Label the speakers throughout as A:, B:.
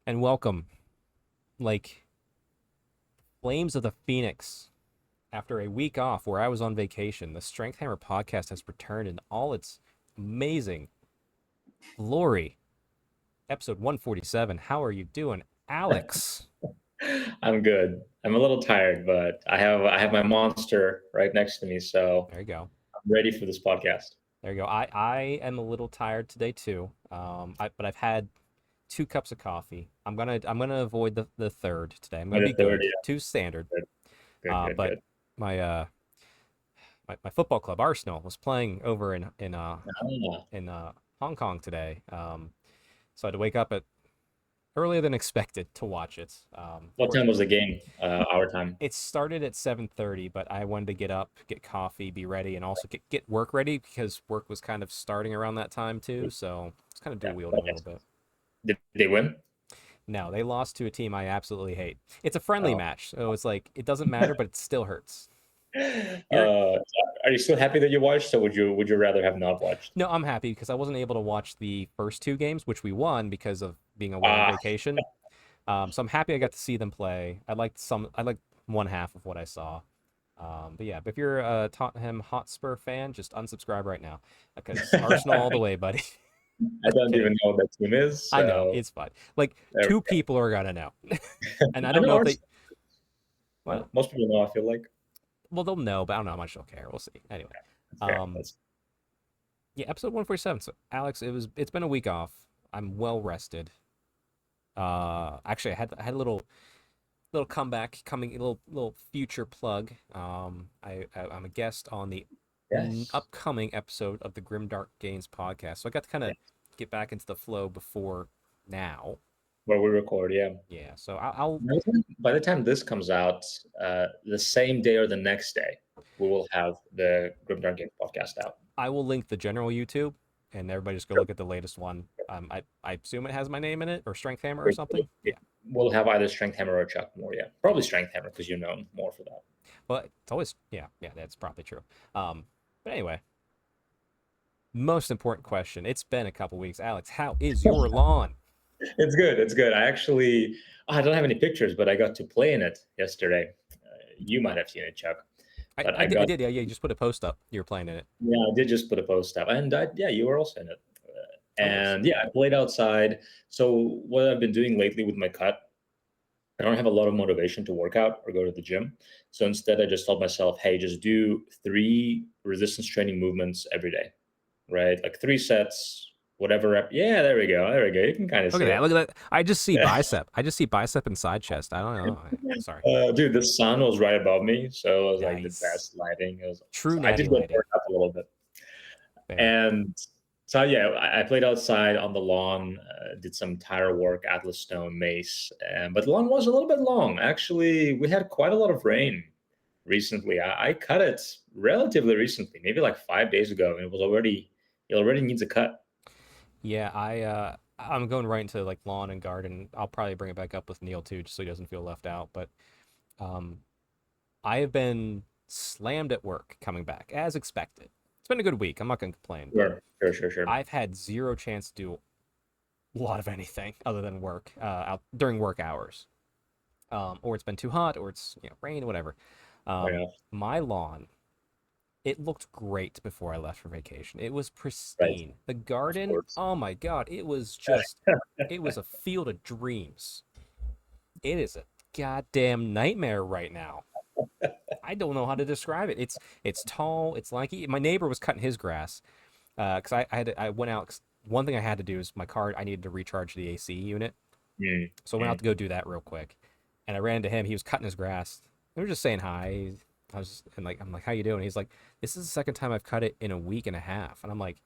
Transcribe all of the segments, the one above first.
A: and welcome, like flames of the phoenix. After a week off where I was on vacation, the Strength Hammer podcast has returned in all its amazing glory. Episode 147. How are you doing, Alex?
B: I'm good. I'm a little tired, but I have my monster right next to me, so
A: There you go.
B: I'm ready for this podcast.
A: There you go. I am a little tired today too. But I've had 2 cups of coffee. I'm gonna avoid the third today. I'm gonna
B: On
A: be
B: the third,
A: good. Two standard.
B: yeah, good, good,
A: But
B: good,
A: my my football club Arsenal was playing over
B: good. Ah,
A: in Hong Kong today. So I had to wake up at earlier than expected to watch it. Of
B: what
A: course,
B: time was the game? Our time.
A: it started at 7:30, but I wanted to get up, get coffee, be ready, and also get work ready because work was kind of starting around that time too. So it's kind of dual
B: Yeah.
A: wielding a little bit.
B: Did they win?
A: No, they lost to a team I absolutely hate. It's a friendly
B: Oh.
A: match, so it's like it doesn't matter, but it still hurts. You're
B: Uh, are you still happy that you watched, or would you rather have not watched?
A: No, I'm happy because I wasn't able to watch the first 2 games, which we won because of being away on
B: Ah,
A: vacation. So I'm happy I got to see them play. I liked one half of what I saw. But yeah, but if you're a Tottenham Hotspur fan, just unsubscribe right now because Arsenal all the way, buddy.
B: I don't
A: Kidding.
B: even know what that team is,
A: I know
B: so
A: it's fine. Like
B: there we
A: two people are gonna know, and I
B: I
A: don't
B: know
A: know if they.
B: Arsenal.
A: Well,
B: Most people know. I feel like
A: well, they'll know, but I don't know how much they'll care. We'll see. Anyway,
B: that's fair.
A: um, yeah, episode 147. So Alex, it's been a week off. I'm well rested. Actually, I had a little comeback coming, a little future plug. I'm a guest on the
B: Yes.
A: upcoming episode of the Grimdark Games podcast, so I got to kind of get back into the flow before now.
B: Where we record, yeah.
A: Yeah, so I'll
B: By the time this comes out, the same day or the next day, we will have the Grimdark Game podcast out.
A: I will link the general YouTube, and everybody just go
B: Sure.
A: look at the latest one. I assume it has my name in it or Strength Hammer or
B: It-
A: something.
B: it-
A: Yeah,
B: We'll have either Strength Hammer or Chuck more, yeah. Probably Strength Hammer because you know more for that.
A: but it's always yeah that's probably true. But anyway, most important question. It's been a couple weeks, Alex. How is your lawn?
B: It's good. It's good. I don't have any pictures, but I got to play in it yesterday. You might have seen it, Chuck. But
A: I did. Yeah, yeah. You just put a post up. You're playing in it.
B: yeah, I did just put a post up, and yeah, you were also in it.
A: I was.
B: And yeah, I played outside. So what I've been doing lately with my cut, I don't have a lot of motivation to work out or go to the gym. So instead, I just told myself, hey, just do 3 resistance training movements every day, right? Like 3 sets, whatever rep. Yeah, there we go. There we go. You can kind of
A: Look at
B: see
A: that.
B: it.
A: Look at that. I just see
B: Yeah.
A: bicep. I just see bicep and side chest. I don't know. Sorry.
B: Dude, the sun was right above me. So it was like the
A: Nice.
B: best lighting.
A: True
B: So I
A: natty
B: did get
A: lighting.
B: worked up a little bit.
A: Fair.
B: And so yeah, I played outside on the lawn, did some tire work, Atlas Stone, Mace, but the lawn was a little bit long. Actually, we had quite a lot of rain recently. I cut it relatively recently, maybe like 5 days ago, and it already needs a cut.
A: Yeah, I'm going right into like lawn and garden. I'll probably bring it back up with Neil too, just so he doesn't feel left out. But um, I have been slammed at work coming back as expected. It's been a good week. I'm not gonna complain, but
B: Sure, sure, sure, sure.
A: I've had zero chance to do a lot of anything other than work out during work hours. Or it's been too hot, or it's rain, whatever.
B: Fair enough.
A: My lawn, it looked great before I left for vacation. It was
B: Right,
A: pristine. The
B: of
A: garden,
B: course.
A: oh my god, it was a field of dreams. It is a goddamn nightmare right now. I don't know how to describe it. It's tall, it's lanky. My neighbor was cutting his grass because I went out. 'Cause one thing I had to do is my car. I needed to recharge the AC unit,
B: Mm,
A: so I went out
B: mm.
A: to go do that real quick. And I ran into him. He was cutting his grass. We were just saying hi. I was just, and like I'm like, how you doing? He's like, this is the second time I've cut it in a week and a half. And I'm like,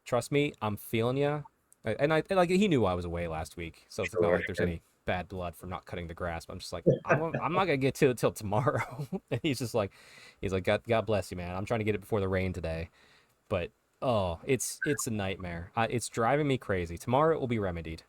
A: trust me, I'm feeling you. And like he knew I was away last week, so it's not
B: Sure,
A: like there's
B: sure.
A: any bad blood for not cutting the grass. But I'm just like, I'm not gonna get to it till tomorrow. And he's like, God bless you, man. I'm trying to get it before the rain today, but oh, it's a nightmare. It's driving me crazy. Tomorrow it will be remedied.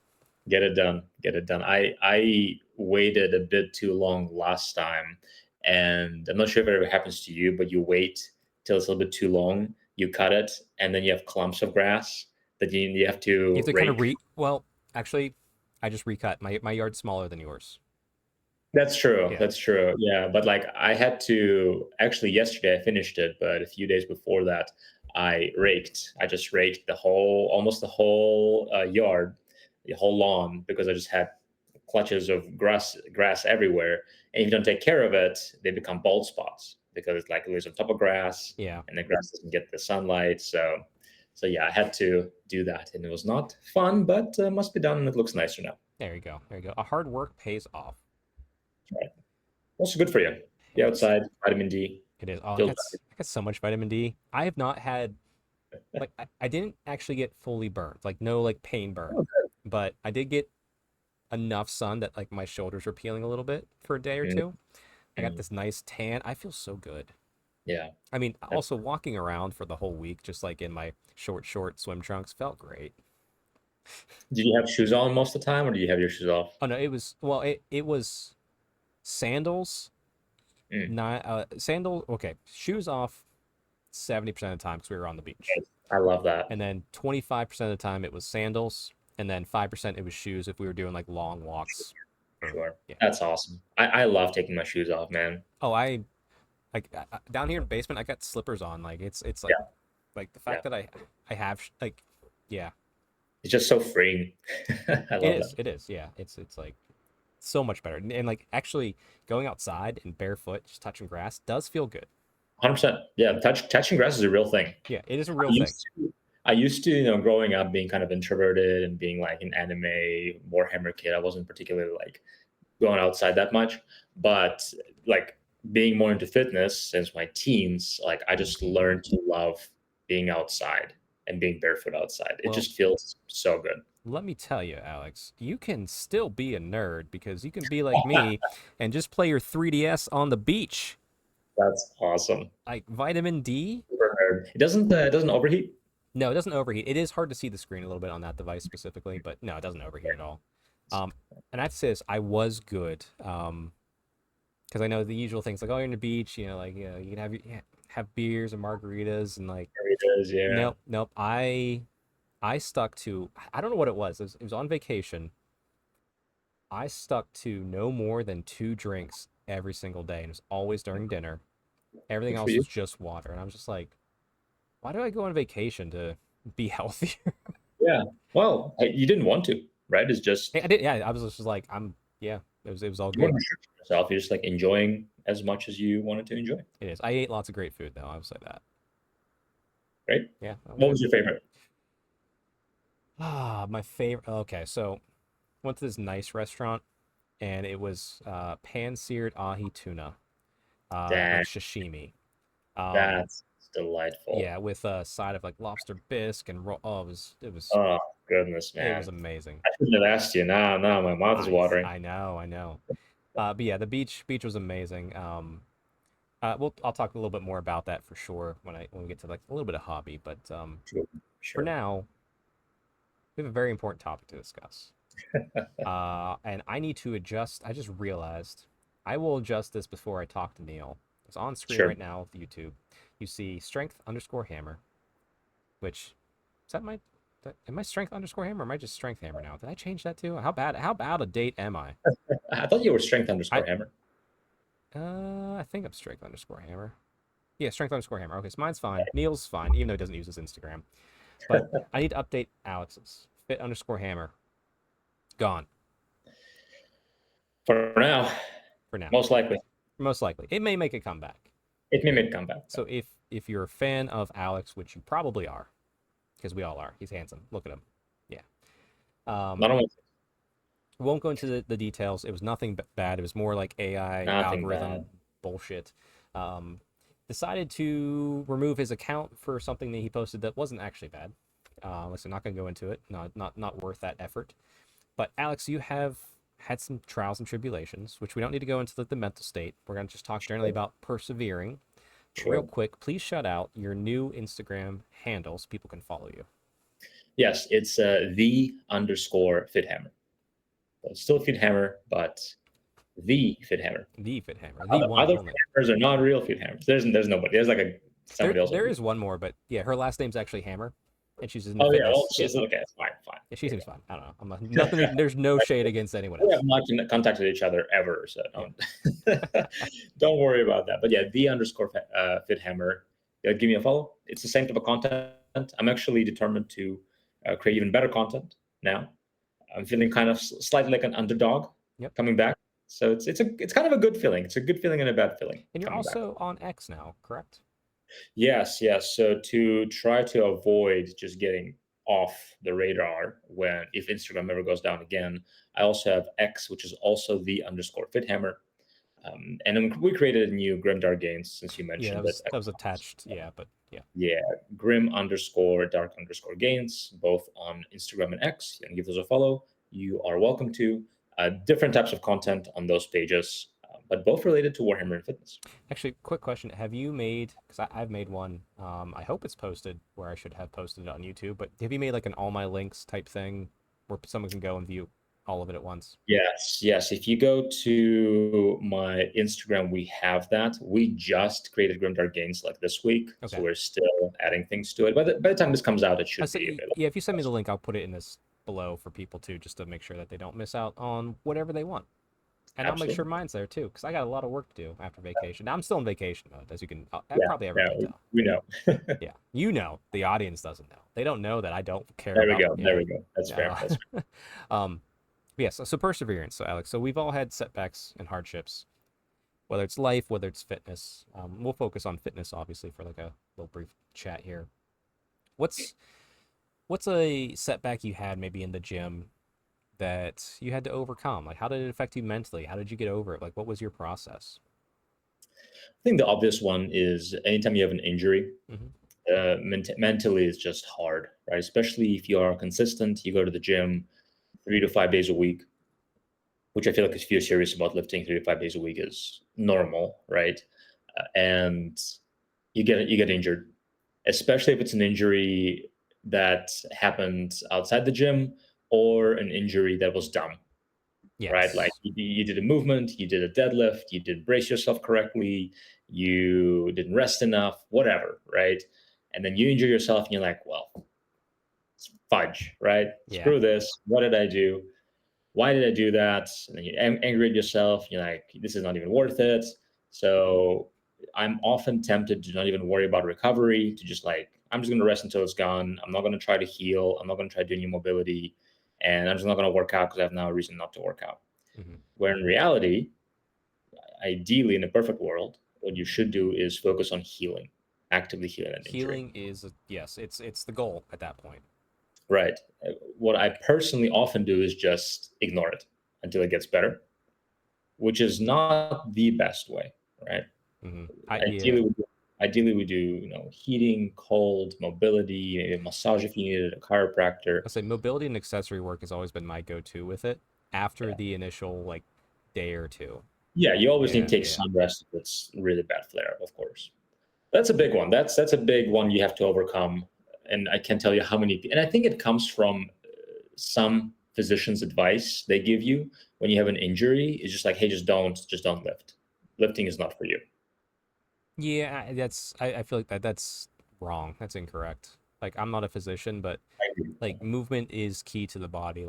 B: Get it done. Get it done. I waited a bit too long last time, and I'm not sure if it ever happens to you, but you wait till it's a little bit too long, you cut it, and then you have clumps of grass that you have
A: You have
B: to
A: to kind of
B: rake.
A: well, actually, I just recut. My yard's smaller than yours.
B: That's true.
A: Yeah.
B: That's true. Yeah, but like I had to actually yesterday I finished it, but a few days before that I raked. I just raked the whole, almost the whole yard, the whole lawn, because I just had clutches of grass everywhere. And if you don't take care of it, they become bald spots because it's like it lives on top of grass,
A: Yeah.
B: and the grass doesn't get the sunlight. So yeah, I had to do that, and it was not fun, but must be done, and it looks nicer now.
A: There you go. There you go. A hard work pays off.
B: Right. Also good for you.
A: It
B: Be
A: is.
B: outside, vitamin D.
A: It is. Oh,
B: Feel
A: I got so much vitamin D. I have not had like I didn't actually get fully burned, like no like pain burn,
B: better.
A: but I did get enough sun that like my shoulders were peeling a little bit for a day or two. I got
B: Mhm.
A: this nice tan. I feel so good.
B: Yeah.
A: I mean,
B: That's,
A: also walking around for the whole week, just like in my short swim trunks, felt great.
B: did you have shoes on most of the time, or do you have your shoes off?
A: Oh no, it was well, it was sandals,
B: Mm.
A: not sandal. Okay, shoes off 70% of the time because we were on the beach,
B: I love that.
A: and then 25% of the time it was sandals, and then 5% it was shoes if we were doing like long walks. Or
B: Sure.
A: yeah.
B: That's awesome. I love taking my shoes off, man.
A: Oh, I like down here in the basement, I got slippers on. Like it's
B: Yeah.
A: like the
B: Yeah.
A: fact that I have like yeah,
B: It's just so freeing. I
A: it
B: love
A: is.
B: that.
A: It is. Yeah, it's like so much better. And like actually going outside and barefoot, just touching grass does feel good.
B: 100%. Yeah. Touching grass is a real thing.
A: Yeah, it is a
B: I
A: real thing.
B: used to, I used to, growing up being kind of introverted and being like an anime Warhammer kid. I wasn't particularly like going outside that much, but like being more into fitness since my teens, like I just learned to love being outside and being barefoot outside. It
A: Well,
B: just feels so good.
A: let me tell you, Alex, you can still be a nerd because you can be like me and just play your 3DS on the beach.
B: That's awesome.
A: Like vitamin D.
B: Super nerd. It doesn't overheat.
A: No, it doesn't overheat. It is hard to see the screen a little bit on that device specifically, but no, it doesn't overheat at all. And I have to say this, I was good. Because I know the usual things like, oh, you're on the beach, like you can have have beers and margaritas and like,
B: There it is. Yeah.
A: nope, nope. I stuck to I don't know what it was. It was on vacation. I stuck to no more than 2 drinks every single day, and it was always during dinner. Everything
B: Good for
A: else
B: you.
A: was just water, and I was just like, why do I go on vacation to be healthier?
B: Yeah. Well, you didn't want to, right? It's just
A: I did, yeah. I was just like, yeah. It was all
B: you weren't
A: good.
B: restricting yourself. You're just like enjoying as much as you wanted to enjoy.
A: It is. I ate lots of great food though. I would say that.
B: Right?
A: Yeah, that was
B: What
A: good.
B: was your favorite?
A: My favorite. Okay, so went to this nice restaurant, and it was pan-seared ahi tuna, like
B: Damn,
A: sashimi. Um,
B: that's delightful.
A: yeah, with a side of like lobster bisque and oh,
B: Oh goodness,
A: it was
B: man.
A: amazing.
B: I shouldn't have asked you. Now my mouth is watering.
A: I know, I know. But yeah, the beach was amazing. I'll talk a little bit more about that for sure when we get to like a little bit of hobby. But
B: Sure.
A: for
B: Sure.
A: now, we have a very important topic to discuss. And I need to adjust. I just realized I will adjust this before I talk to Neil. It's on screen
B: Sure.
A: right now with YouTube. You see strength underscore hammer, which is that am I strength underscore hammer or am I just strength hammer now? Did I change that too? How bad a date am I?
B: I thought you were strength
A: I
B: underscore hammer.
A: I think I'm strength underscore hammer. Yeah, strength underscore hammer. Okay, so mine's fine. Neil's fine, even though he doesn't use his Instagram. But I need to update Alex's. Fit underscore hammer. Gone
B: For now,
A: for now.
B: most likely.
A: Most likely. It may make a comeback.
B: It may make a comeback.
A: So if you're a fan of Alex, which you probably are, because we all are, he's handsome. Look at him. Yeah.
B: Not only
A: Won't go into the details. It was nothing bad. It was more like AI
B: nothing
A: algorithm
B: bad.
A: bullshit. Um, Decided to remove his account for something that he posted that wasn't actually bad. So I'm not going to go into it. Not worth that effort. But Alex, you have had some trials and tribulations, which we don't need to go into the mental state. We're going to just talk generally about persevering. But real
B: Sure.
A: quick, please shout out your new Instagram handle so people can follow you.
B: Yes, it's the underscore fit hammer. So it's still fit hammer, but the fit hammer.
A: The Fit Hammer, the one and
B: Other
A: only.
B: fit hammers are not real fit hammers. There's nobody. There's like
A: There
B: somebody else.
A: there is one more, but yeah, her last name's actually Hammer. and she's in the
B: Oh yeah, well,
A: fitness. Yeah,
B: she's okay. It's fine, fine.
A: yeah, she
B: There
A: seems
B: you
A: fine. I don't know. I'm not, nothing. There's no
B: go.
A: shade against anyone
B: We have
A: else.
B: not contacted each other ever, so
A: Yeah.
B: don't worry about that. But yeah, the underscore fit hammer. Give me a follow. It's the same type of content. I'm actually determined to create even better content now. I'm feeling kind of slightly like an underdog
A: Yep.
B: coming back. So it's kind of a good feeling. It's a good feeling and a bad feeling
A: And you're
B: coming back.
A: also on X now, correct?
B: Yes, yes. So to try to avoid just getting off the radar when if Instagram ever goes down again, I also have X, which is also the underscore fithammer. And then we created a new Grim Dark Gains since you
A: Yeah,
B: mentioned it.
A: that was attached. Yeah, but yeah.
B: Yeah, Grim underscore Dark underscore Gains, both on Instagram and X. You can give those a follow. You are welcome to. Different types of content on those pages, but both related to Warhammer and fitness.
A: Actually, quick question: have you made? Because I've made one. I hope it's posted where I should have posted it on YouTube. But have you made like an all my links type thing where someone can go and view all of it at once?
B: Yes, yes. If you go to my Instagram, we have that. We just created Grimdark Games like this week, so
A: Okay.
B: we're still adding things to it. By the time this comes out, it
A: I
B: should be
A: say,
B: available.
A: yeah. If you send me the link, I'll put it in this below for people too, just to make sure that they don't miss out on whatever they want. And I'll make sure
B: Absolutely.
A: mine's there too, because I got a lot of work to do after vacation. Now, I'm still in vacation mode, as you can
B: Yeah,
A: probably everyone
B: yeah,
A: can tell.
B: we know.
A: Yeah, you know, the audience doesn't know. They don't know that I don't care
B: There we
A: about.
B: go. There
A: Yeah,
B: we go. That's fair.
A: no.
B: That's
A: um, yeah. So perseverance. So Alex. So we've all had setbacks and hardships, whether it's life, whether it's fitness. We'll focus on fitness, obviously, for like a little brief chat here. What's what's a setback you had maybe in the gym that you had to overcome? Like, how did it affect you mentally? How did you get over it? Like, what was your process?
B: I think the obvious one is anytime you have an injury,
A: Hmm.
B: mentally is just hard, right? Especially if you are consistent, you go to the gym 3 to 5 days a week, which I feel like if you're serious about lifting 3 to 5 days a week is normal, right? And you get injured, especially if it's an injury that happened outside the gym or an injury that was dumb, right? Like
A: Yes.
B: you did a movement, you did a deadlift, you didn't brace yourself correctly, you didn't rest enough, whatever, right? And then you injure yourself and you're like, well, it's fudge, right?
A: Yeah.
B: Screw this. What did I do? Why did I do that? And then you angry at yourself. You're like, this is not even worth it. So I'm often tempted to not even worry about recovery, to just like, I'm just going to rest until it's gone. I'm not going to try to heal. I'm not going to try doing new mobility. And I'm just not going to work out because I have now a reason not to work out.
A: Hmm.
B: Where in reality, ideally, in a perfect world, what you should do is focus on healing, actively healing an injury.
A: Healing is yes, it's the goal at that point.
B: Right. What I personally often do is just ignore it until it gets better, which is not the best way, right?
A: Hmm. I yeah.
B: Ideally, we do, ideally we do heating, cold, mobility, maybe a massage if you needed, a chiropractor.
A: I say mobility and accessory work has always been my go-to with it. After
B: Yeah,
A: the initial like day or two.
B: yeah. You always need
A: Yeah,
B: to take
A: yeah.
B: some rest if it's really bad flare up, of course. That's a big one. That's a big one you have to overcome, and I can't tell you how many. And I think it comes from some physician's advice they give you when you have an injury. It's just like, hey, just don't lift. Lifting is not for you.
A: Yeah, I feel like that's wrong. That's incorrect. Like I'm not a physician, but
B: I agree.
A: like movement is key to the body.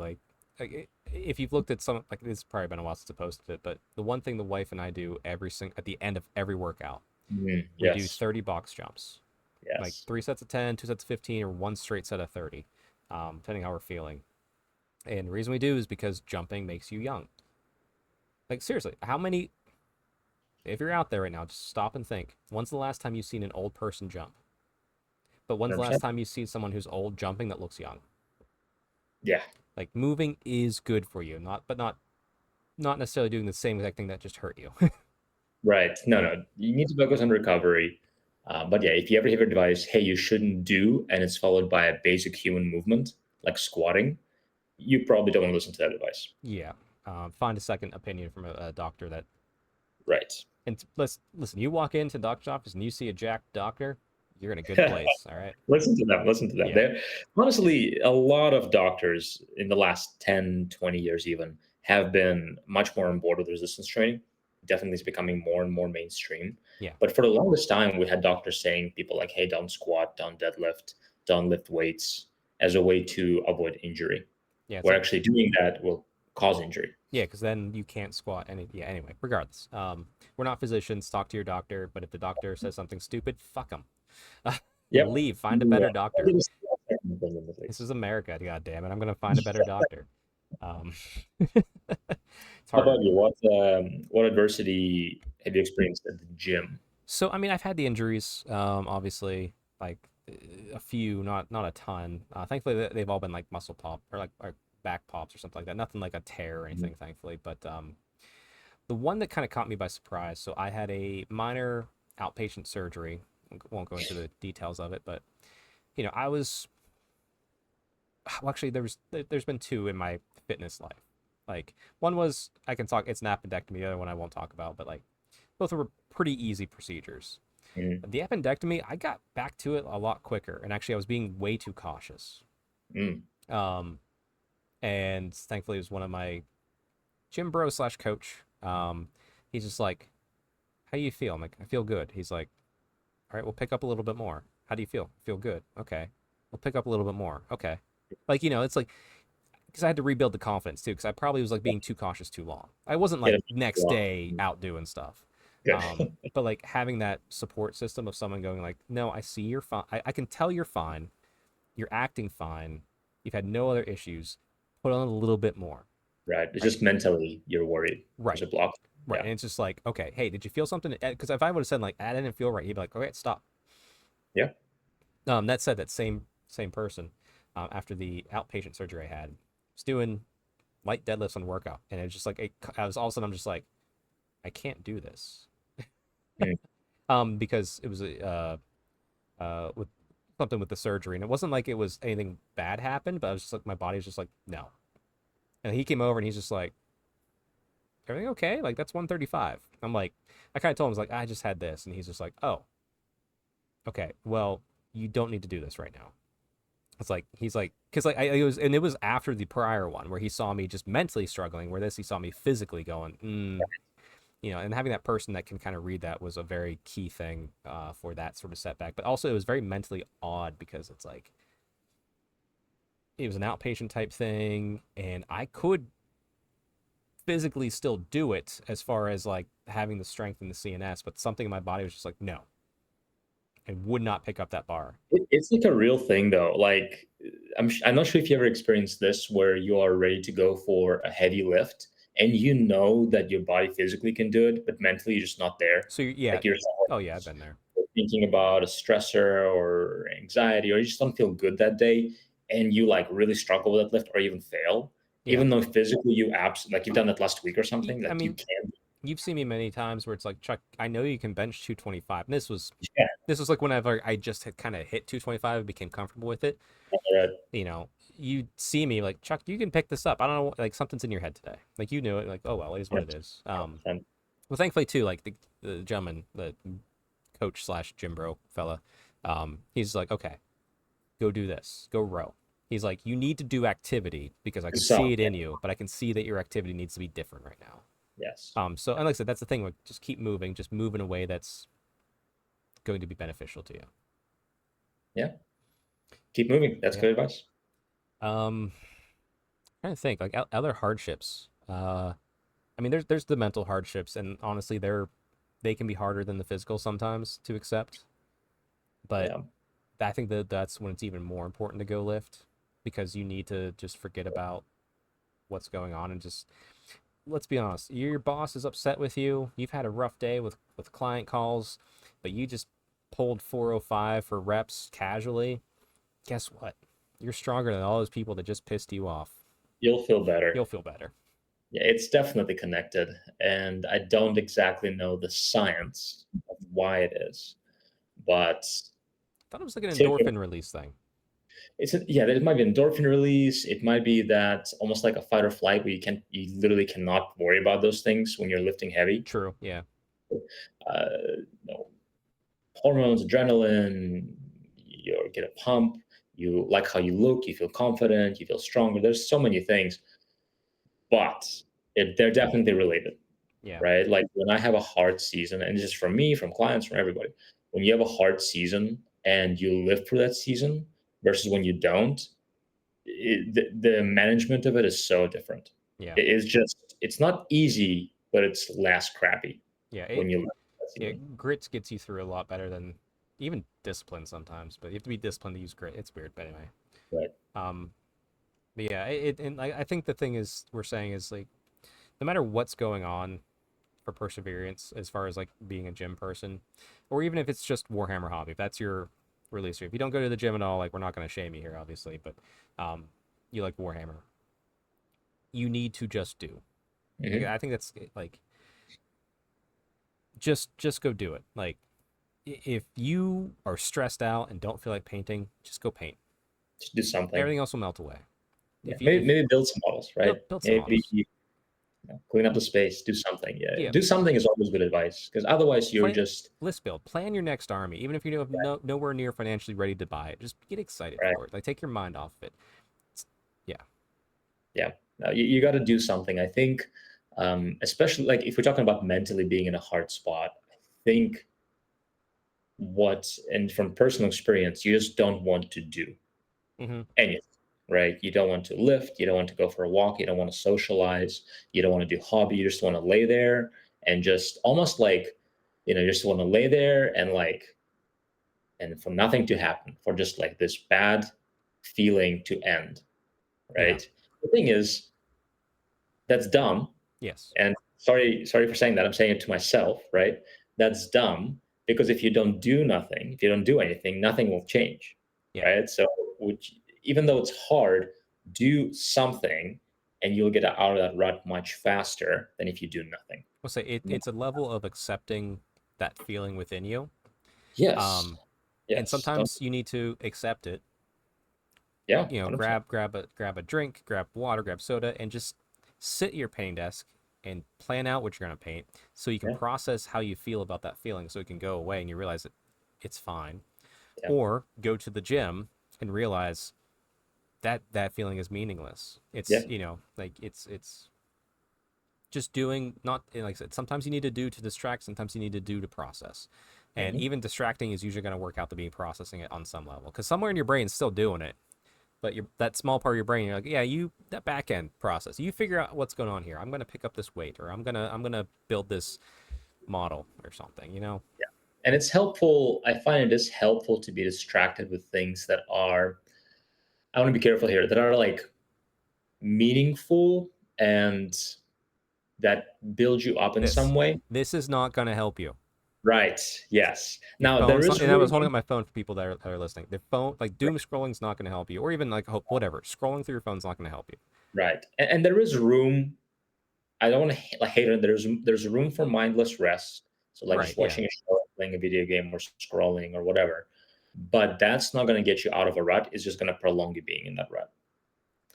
A: If you've looked at some like it's probably been a while since I posted it, but the one thing the wife and I do at the end of every workout, we do
B: Yes,
A: 30 box jumps. Like
B: yes.
A: 3 sets of 10, 2 sets of 15, or one straight set of 30, depending how we're feeling. And the reason we do is because jumping makes you young. Like seriously, how many if you're out there right now, just stop and think. When's the last time you've seen an old person jump? But when's the last
B: 100%.
A: time you've seen someone who's old jumping that looks young?
B: Yeah,
A: Like moving is good for you, not necessarily doing the same exact thing that just hurt you.
B: right. No,
A: Yeah.
B: no. You need to focus on recovery. But yeah, if you ever hear advice, hey, you shouldn't do, and it's followed by a basic human movement like squatting, you probably don't want to listen to that advice.
A: Yeah. Find a second opinion from a doctor that.
B: Right.
A: And listen. You walk into the doctor's office and you see a jacked doctor, you're in a good place. All right.
B: Listen to them. Listen to them.
A: Yeah.
B: They're honestly a lot of doctors in the last 10, 20 years even have been much more on board with resistance training. Definitely is becoming more and more mainstream.
A: Yeah.
B: But for the longest time, we had doctors saying people like, hey, don't squat, don't deadlift. don't lift weights as a way to avoid injury.
A: Yeah, it's
B: Where
A: like
B: actually doing that will cause injury.
A: yeah, because then you can't squat any. Yeah, anyway, regardless, we're not physicians. Talk to your doctor, but if the doctor says something stupid, fuck them.
B: Yep.
A: Leave. Find a
B: Yeah.
A: better doctor. This is America. God damn it! I'm gonna find a better doctor. Um, it's
B: How
A: hard.
B: about you? What adversity have you experienced at the gym?
A: So I mean, I've had the injuries. Obviously, like a few, not a ton. Thankfully, they've all been like muscle pop or like or back pops or something like that. Nothing like a tear or anything, thankfully. But the one that kind of caught me by surprise. So I had a minor outpatient surgery. Won't go into the details of it, but I was well, actually there's been two in my fitness life. Like one was I can talk. It's an appendectomy. The other one I won't talk about, but like both were pretty easy procedures.
B: Mm,
A: The appendectomy, I got back to it a lot quicker, and actually I was being way too cautious.
B: mm,
A: Um, and thankfully it was one of my gym bro slash coach. He's just like, "How do you feel?" I'm like, "I feel good." He's like, "All right, we'll pick up a little bit more. How do you feel?" "Feel good." "Okay, we'll pick up a little bit more." "Okay." Like it's like because I had to rebuild the confidence too, because I probably was like being too cautious too long. I wasn't
B: get
A: like
B: it
A: next
B: wrong.
A: day out doing stuff.
B: Good.
A: But like having that support system of someone going like, no, I see you're fine. I can tell you're fine. You're acting fine. You've had no other issues. Put on a little bit more.
B: Right. It's
A: Right.
B: just mentally you're worried. There's
A: Right.
B: a block.
A: Right.
B: Yeah.
A: And it's just like, okay, hey, did you feel something? Because if I would have said like, I didn't feel right, he'd be like, okay, stop.
B: Yeah.
A: That said, that same person, after the outpatient surgery I had, was doing light deadlifts on workout, and it was just like I was all of a sudden I'm just like, I can't do this.
B: Mm,
A: Because it was with something with the surgery, and it wasn't like it was anything bad happened, but I was just like my body was just like no. And he came over and he's just like, everything okay? Like that's 135. I'm like, I kind of told him I was like, I just had this, and he's just like, oh, okay, well you don't need to do this right now. It's like he's like, because like it was after the prior one where he saw me just mentally struggling, where this he saw me physically going, and having that person that can kind of read that was a very key thing for that sort of setback. But also, it was very mentally odd because it's like it was an outpatient type thing, and I could physically still do it as far as like having the strength in the CNS, but something in my body was just like, no, I would not pick up that bar.
B: It's like a real thing though. Like I'm not sure if you ever experienced this where you are ready to go for a heavy lift and you know that your body physically can do it, but mentally you're just not there.
A: So yeah,
B: Like you're
A: oh yeah, I've been there.
B: thinking about a stressor or anxiety, or you just don't feel good that day, and you like really struggle with that lift or even fail,
A: Yeah,
B: even though physically you like you've done that last week or something,
A: I
B: like you
A: mean,
B: can.
A: you've seen me many times where it's like, Chuck, I know you can bench 225. And
B: Yeah.
A: this was like whenever I just had kind of hit 225 and became comfortable with it.
B: Right.
A: You see me like, Chuck, you can pick this up. I don't know, like something's in your head today. Like you knew it, like, oh well, it is what
B: Yeah.
A: it is.
B: And
A: Well, thankfully too, like the gentleman, the coach slash gym bro fella, he's like, okay, go do this, go row. He's like, you need to do activity because I can
B: so
A: see it in you, but I can see that your activity needs to be different right now.
B: yes.
A: So and like I said, that's the thing. Like, just keep moving, just move in a way that's going to be beneficial to you.
B: Yeah. Keep moving. That's
A: Yeah.
B: good advice.
A: Um, trying to think like other hardships. I mean, there's the mental hardships, and honestly, they can be harder than the physical sometimes to accept. But
B: Yeah.
A: I think that that's when it's even more important to go lift because you need to just forget about what's going on and just let's be honest. Your boss is upset with you. You've had a rough day with client calls, but you just pulled 405 for reps casually. Guess what? You're stronger than all those people that just pissed you off.
B: You'll feel better.
A: You'll feel better.
B: Yeah, it's definitely connected. And I don't exactly know the science of why it is, but
A: I thought it was like an
B: taking
A: endorphin release thing.
B: yeah, it might be endorphin release. It might be that almost like a fight or flight where you literally cannot worry about those things when you're lifting heavy.
A: True. Yeah.
B: Uh, you know, hormones, adrenaline, you get a pump, you like how you look, you feel confident, you feel stronger. There's so many things, but they're definitely related,
A: Yeah.
B: right? Like when I have a hard season, and this is from me, from clients, from everybody, when you have a hard season and you live through that season, versus when you don't, the management of it is so different.
A: Yeah.
B: It is just, it's not easy, but it's less crappy
A: Yeah.
B: when you learn that feeling.
A: Grit gets you through a lot better than even discipline sometimes, but you have to be disciplined to use grit. It's weird, but anyway.
B: Right.
A: Um, but yeah, and I think the thing is we're saying is like no matter what's going on for perseverance, as far as like being a gym person, or even if it's just Warhammer hobby, if that's your release, if you don't go to the gym at all, like we're not going to shame you here, obviously, but you like Warhammer, you need to just do. Like,
B: Hmm.
A: I think that's like just go do it. Like if you are stressed out and don't feel like painting, just go paint.
B: Just do something.
A: Everything else will melt away.
B: Yeah.
A: If
B: Maybe build some models, right?
A: build some
B: Maybe
A: models,
B: clean up the space, do something. Yeah.
A: yeah,
B: Do something is always good advice, because otherwise you're
A: plan
B: just,
A: list build, plan your next army, even if you're nowhere near financially ready to buy it. Just get excited
B: right.
A: for it. Like take your mind off of it. Yeah,
B: Yeah. No, you got to do something. I think, especially like if we're talking about mentally being in a hard spot, I think what, and from personal experience, you just don't want to do
A: mm-hmm.
B: anything, right? You don't want to lift, you don't want to go for a walk, you don't want to socialize, you don't want to do hobby, you just want to lay there and just almost like, you just want to lay there and like, and for nothing to happen, for just like this bad feeling to end,
A: Yeah,
B: right? The thing is, that's dumb.
A: yes,
B: And sorry for saying that. I'm saying it to myself, right? That's dumb because if you don't do nothing, if you don't do anything, nothing will change,
A: yeah.
B: right? So, which even though it's hard, do something, and you'll get out of that rut much faster than if you do nothing.
A: We'll say it's a level of accepting that feeling within you.
B: Yes,
A: Um, and
B: yes, don't,
A: sometimes you need to accept it.
B: yeah,
A: You know,
B: 100%.
A: grab a drink, grab water, grab soda, and just sit at your painting desk and plan out what you're gonna paint, so you can
B: Yeah,
A: process how you feel about that feeling, so it can go away and you realize that it's fine.
B: yeah,
A: Or go to the gym and realize that that feeling is meaningless.
B: yeah.
A: It's like it's just doing not like I said. Sometimes you need to do to distract. Sometimes you need to do to process. And
B: Hmm.
A: even distracting is usually going to work out to be processing it on some level because somewhere in your brain is still doing it, but that small part of your brain, you're like, yeah, that back end process. You figure out what's going on here. I'm gonna pick up this weight, or I'm gonna build this model or something.
B: Yeah. And it's helpful. I find it is helpful to be distracted with things that are, I want to be careful here, that are like meaningful and that build you up in
A: This
B: some way.
A: this is not gonna help you.
B: Right. Yes.
A: Your
B: Now there
A: phone's
B: is
A: not, and I was
B: room.
A: holding up my phone for people that are listening. The phone, like doom scrolling, is not going to help you, or even like hope whatever. Scrolling through your phone's not going to help you.
B: Right. And there is room. I don't want to like hate it. There's room for mindless rest. So like
A: Right?
B: just
A: Yeah.
B: watching a show, playing a video game, or scrolling or whatever. But that's not going to get you out of a rut. It's just going to prolong you being in that rut.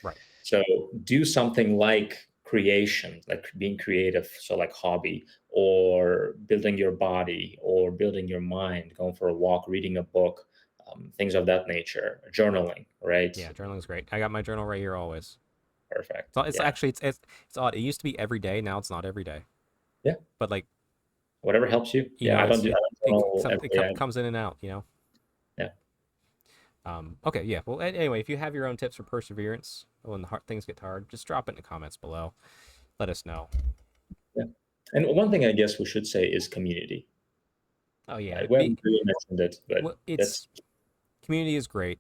A: Right.
B: So do something like creation, like being creative. So like hobby or building your body or building your mind, going for a walk, reading a book, things of that nature, journaling, right?
A: Yeah. Journaling's great. I got my journal right here always.
B: Perfect.
A: So it's
B: Yeah.
A: actually it's odd. It used to be every day. Now it's not every day.
B: Yeah.
A: But like
B: Whatever helps you. Yeah. I don't do, I don't journal every day.
A: comes in and out.
B: Yeah.
A: Okay. Yeah. Well. Anyway, if you have your own tips for perseverance when things get hard, just drop it in the comments below. Let us know.
B: Yeah. And one thing I guess we should say is community.
A: Oh yeah.
B: Right? We haven't really mentioned it, but
A: Well,
B: that's,
A: it's community is great,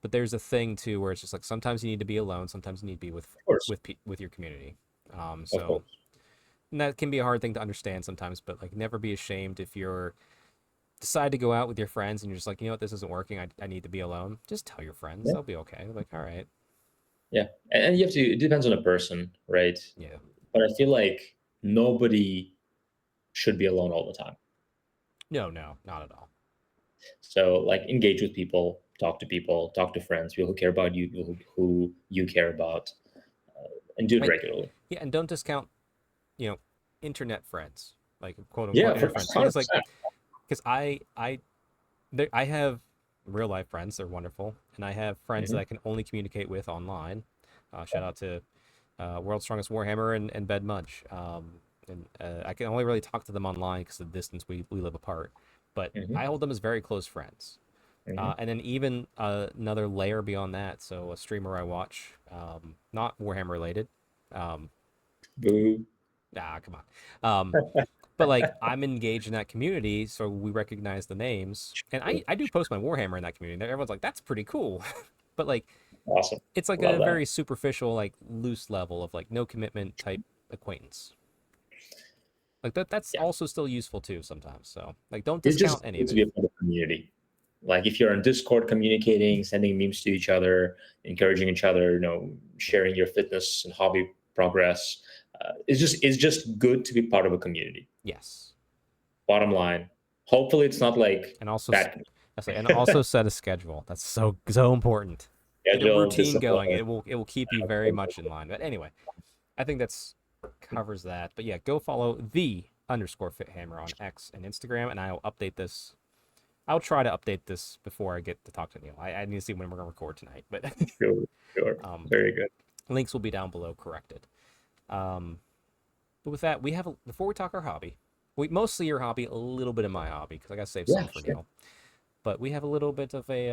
A: but there's a thing too where it's just like sometimes you need to be alone, sometimes you need to be
B: of course,
A: with your community.
B: of
A: So
B: course.
A: and that can be a hard thing to understand sometimes, but like never be ashamed if you're decide to go out with your friends and you're just like, you know what, this isn't working. I need to be alone. Just tell your friends;
B: Yeah.
A: they'll be okay. They're like, all right,
B: Yeah. And you have to, it depends on the person, right?
A: yeah,
B: But I feel like nobody should be alone all the time.
A: no, no, not at all.
B: So like engage with people, talk to friends, people who care about you, people who you care about, and do it
A: And
B: regularly.
A: yeah, and don't discount you know internet friends, like quote unquote
B: Yeah, for
A: internet friends, because like
B: 100%.
A: because I have real life friends. They're wonderful, and I have friends that
B: Hmm.
A: I can only communicate with online. Shout out to World's Strongest Warhammer and Bed Munch. And I can only really talk to them online because of the distance we live apart. But
B: Hmm.
A: I hold them as very close friends.
B: Hmm.
A: And then even another layer beyond that. So a streamer I watch, not Warhammer related. Um,
B: Boo.
A: Come on. But like I'm engaged in that community, so we recognize the names, and I do post my Warhammer in that community. Everyone's like, "That's pretty cool," but like
B: Awesome.
A: it's like
B: Love
A: a
B: that.
A: very superficial, like loose level of like no commitment type acquaintance. Like that's
B: Yeah.
A: also still useful too sometimes. So like don't
B: It's
A: discount
B: just
A: any
B: good
A: of
B: to
A: it.
B: be a part of the community. Like if you're on Discord communicating, sending memes to each other, encouraging each other, sharing your fitness and hobby progress. It's just good to be part of a community.
A: Yes,
B: Bottom line. Hopefully, it's not like
A: and also
B: bad
A: I say, and also set a schedule. That's so important. Get a
B: schedule,
A: routine going.
B: discipline.
A: It will keep you very much in line. But anyway, I think that's covers that. But yeah, go follow the underscore fit hammer on X and Instagram, and I'll update this. I'll try to update this before I get to talk to Neil. I need to see when we're gonna record tonight, but
B: Sure, sure.
A: um,
B: Very good.
A: links will be down below corrected. Um, but with that, we have before we talk our hobby, we mostly your hobby, a little bit of my hobby because I gotta save
B: Yeah,
A: some for
B: sure.
A: Neil. But we have a little bit of a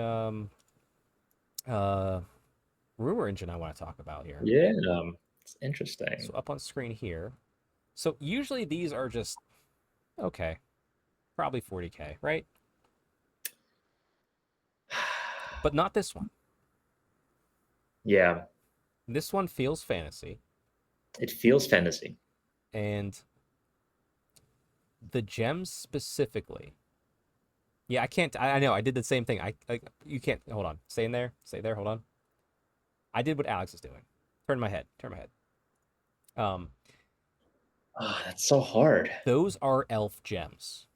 A: uh, rumor engine I want to talk about here.
B: Yeah, it's
A: So
B: interesting.
A: up on screen here. So usually these are just okay, probably 40K, right? But not this one.
B: Yeah,
A: This one feels fantasy,
B: it feels fantasy.
A: and the gems specifically. Yeah, I can't. I know. I did the same thing. You can't. Hold on. Stay in there. Stay there. Hold on. I did what Alex is doing. Turn my head. Turn my head. Um,
B: Ah, that's so hard.
A: those are elf gems,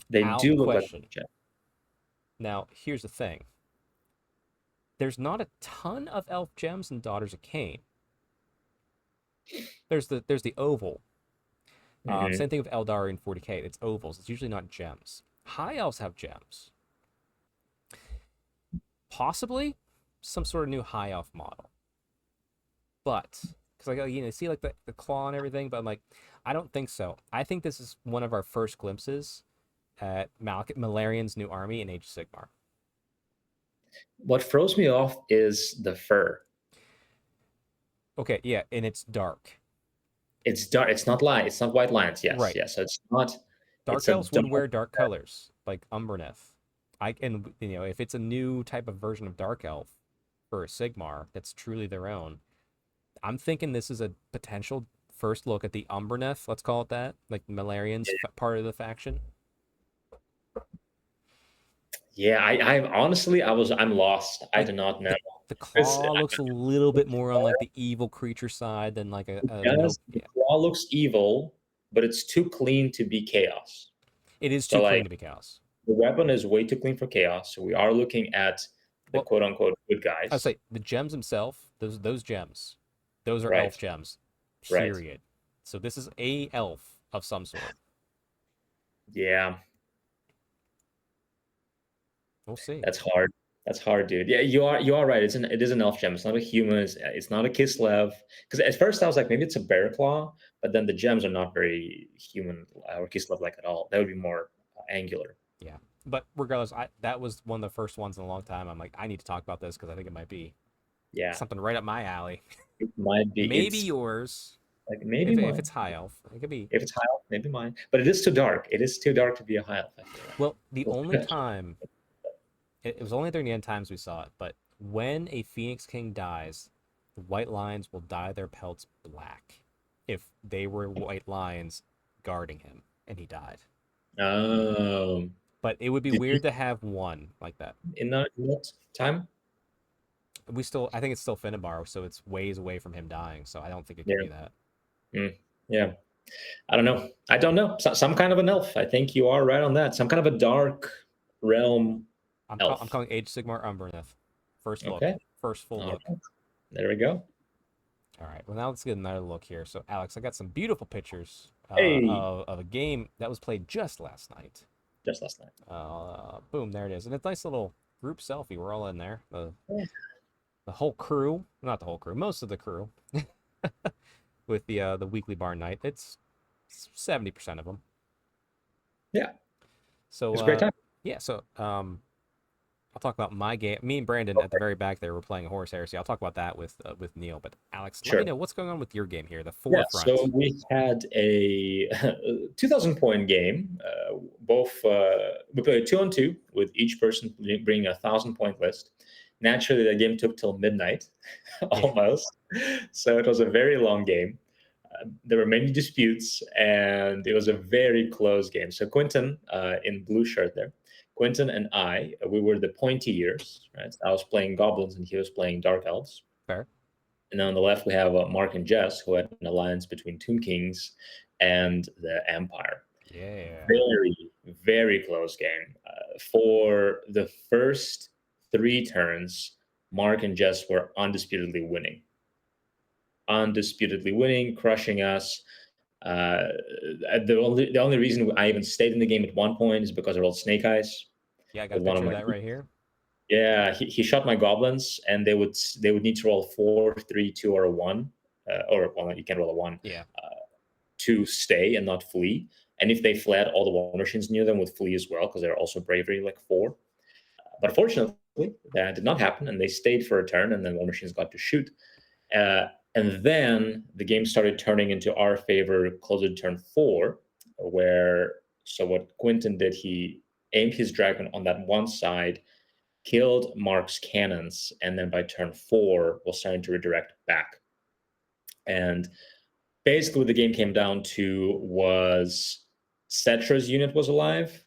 B: They
A: without
B: do look like
A: question.
B: gem.
A: Now, here's the thing. There's not a ton of elf gems in Daughters of Cain. There's the oval.
B: Hmm.
A: Same thing with Eldari in 40K. It's ovals. It's usually not gems. High elves have gems. Possibly some sort of new high elf model. But because see like the claw and everything, but I'm like, I don't think so. I think this is one of our first glimpses at Malarian's new army in Age of Sigmar.
B: What throws me off is the fur.
A: Okay, yeah, and it's dark.
B: It's dark. It's not light. It's not white lines. Yes,
A: Right.
B: yes. So it's not. It's
A: Dark
B: a
A: elves
B: dark.
A: would wear dark colors, like Umbreneth. If it's a new type of version of dark elf for a Sigmar that's truly their own, I'm thinking this is a potential first look at the Umbreneth, let's call it that, like Malarian's part of the faction.
B: Yeah, I honestly, I'm lost. I
A: Like
B: do not know.
A: the
B: It's
A: claw looks a little bit more on like the evil creature side than like a no.
B: Yes, the
A: Yeah,
B: claw looks evil, but it's too clean to be chaos.
A: it is
B: So
A: too
B: like
A: clean to be chaos.
B: the weapon is way too clean for chaos. So we are looking at the
A: Well,
B: quote unquote good
A: I'd
B: guys,
A: say the gems themselves, those gems, those are
B: right?
A: elf gems.
B: Right.
A: Period. So this is a elf of some sort.
B: Yeah,
A: We'll see.
B: that's hard. That's hard, dude. Yeah, you are right. It is an elf gem. It's not a human. It's not a Kislev. Because at first I was like, maybe it's a bear claw, but then the gems are not very human or Kislev like at all. That would be more angular.
A: Yeah. But regardless, that was one of the first ones in a long time. I'm like, I need to talk about this because I think it might be
B: Yeah,
A: something right up my alley.
B: it might be.
A: Maybe
B: It's
A: yours,
B: like maybe
A: if
B: mine.
A: it's high elf. It could be.
B: If it's high elf, maybe mine. But it is too dark. It is too dark to be a high elf, I feel
A: Well, the only
B: like.
A: time it was only during the end times we saw it, but when a Phoenix King dies, the White Lions will dye their pelts black if they were White Lions guarding him and he died.
B: Um,
A: But it would be
B: did you
A: weird to have one like that.
B: in that time?
A: I think it's still Finnabar, so it's ways away from him dying. So I don't think it could
B: Yeah.
A: be that.
B: Mm, yeah. I don't know. I don't know. Some kind of an elf. I think you are right on that. Some kind of a dark realm
A: I'm
B: elf.
A: calling Age Sigmar Umbreneth. First look,
B: Okay.
A: first full
B: All
A: look.
B: right. There we go.
A: All right. Well, now let's get another look here. So, Alex, I got some beautiful pictures
B: Hey,
A: of a game that was played just last night.
B: just last night.
A: Boom, there it is, and it's a nice little group selfie. We're all in there.
B: Yeah.
A: The whole crew, not the whole crew, most of the crew, with the weekly bar night. It's 70% of them.
B: Yeah.
A: So
B: It's a great time.
A: yeah. So I'll talk about my game. Me and Brandon at the very back there were playing Horus Heresy. I'll talk about that with Neil. But Alex, let me
B: Sure.
A: know what's going on with your game here, the
B: Yeah, so
A: Forefront.
B: we had a 2,000 point game. Both we played 2-on-2 with each person bringing a 1,000 point list. Naturally, the game took till midnight,
A: Yeah,
B: almost. So it was a very long game. There were many disputes, and it was a very close game. So Quentin, in blue shirt there, Quentin and I, we were the pointy ears, right? I was playing goblins, and he was playing dark elves.
A: fair.
B: And then on the left, we have Mark and Jess, who had an alliance between Tomb Kings and the Empire.
A: Yeah.
B: Very, very close game. For the first 3 turns, Mark and Jess were undisputedly winning, crushing us. Uh, the only reason I even stayed in the game at one point is because I rolled Snake Eyes
A: Yeah, I got a
B: with one of
A: picture of
B: my.
A: that right here.
B: Yeah, he shot my goblins, and they would need to roll 4, 3, 2, or a 1, or well, you can't roll a 1
A: Yeah.
B: to stay and not flee. And if they fled, all the war machines near them would flee as well because they're also bravery like 4. But fortunately, that did not happen, and they stayed for a turn, and then war machines got to shoot. And then the game started turning into our favor closer to turn 4, where so what Quentin did, he aimed his dragon on that one side, killed Mark's cannons, and then by turn 4 was starting to redirect back. And basically, what the game came down to was Cetra's unit was alive,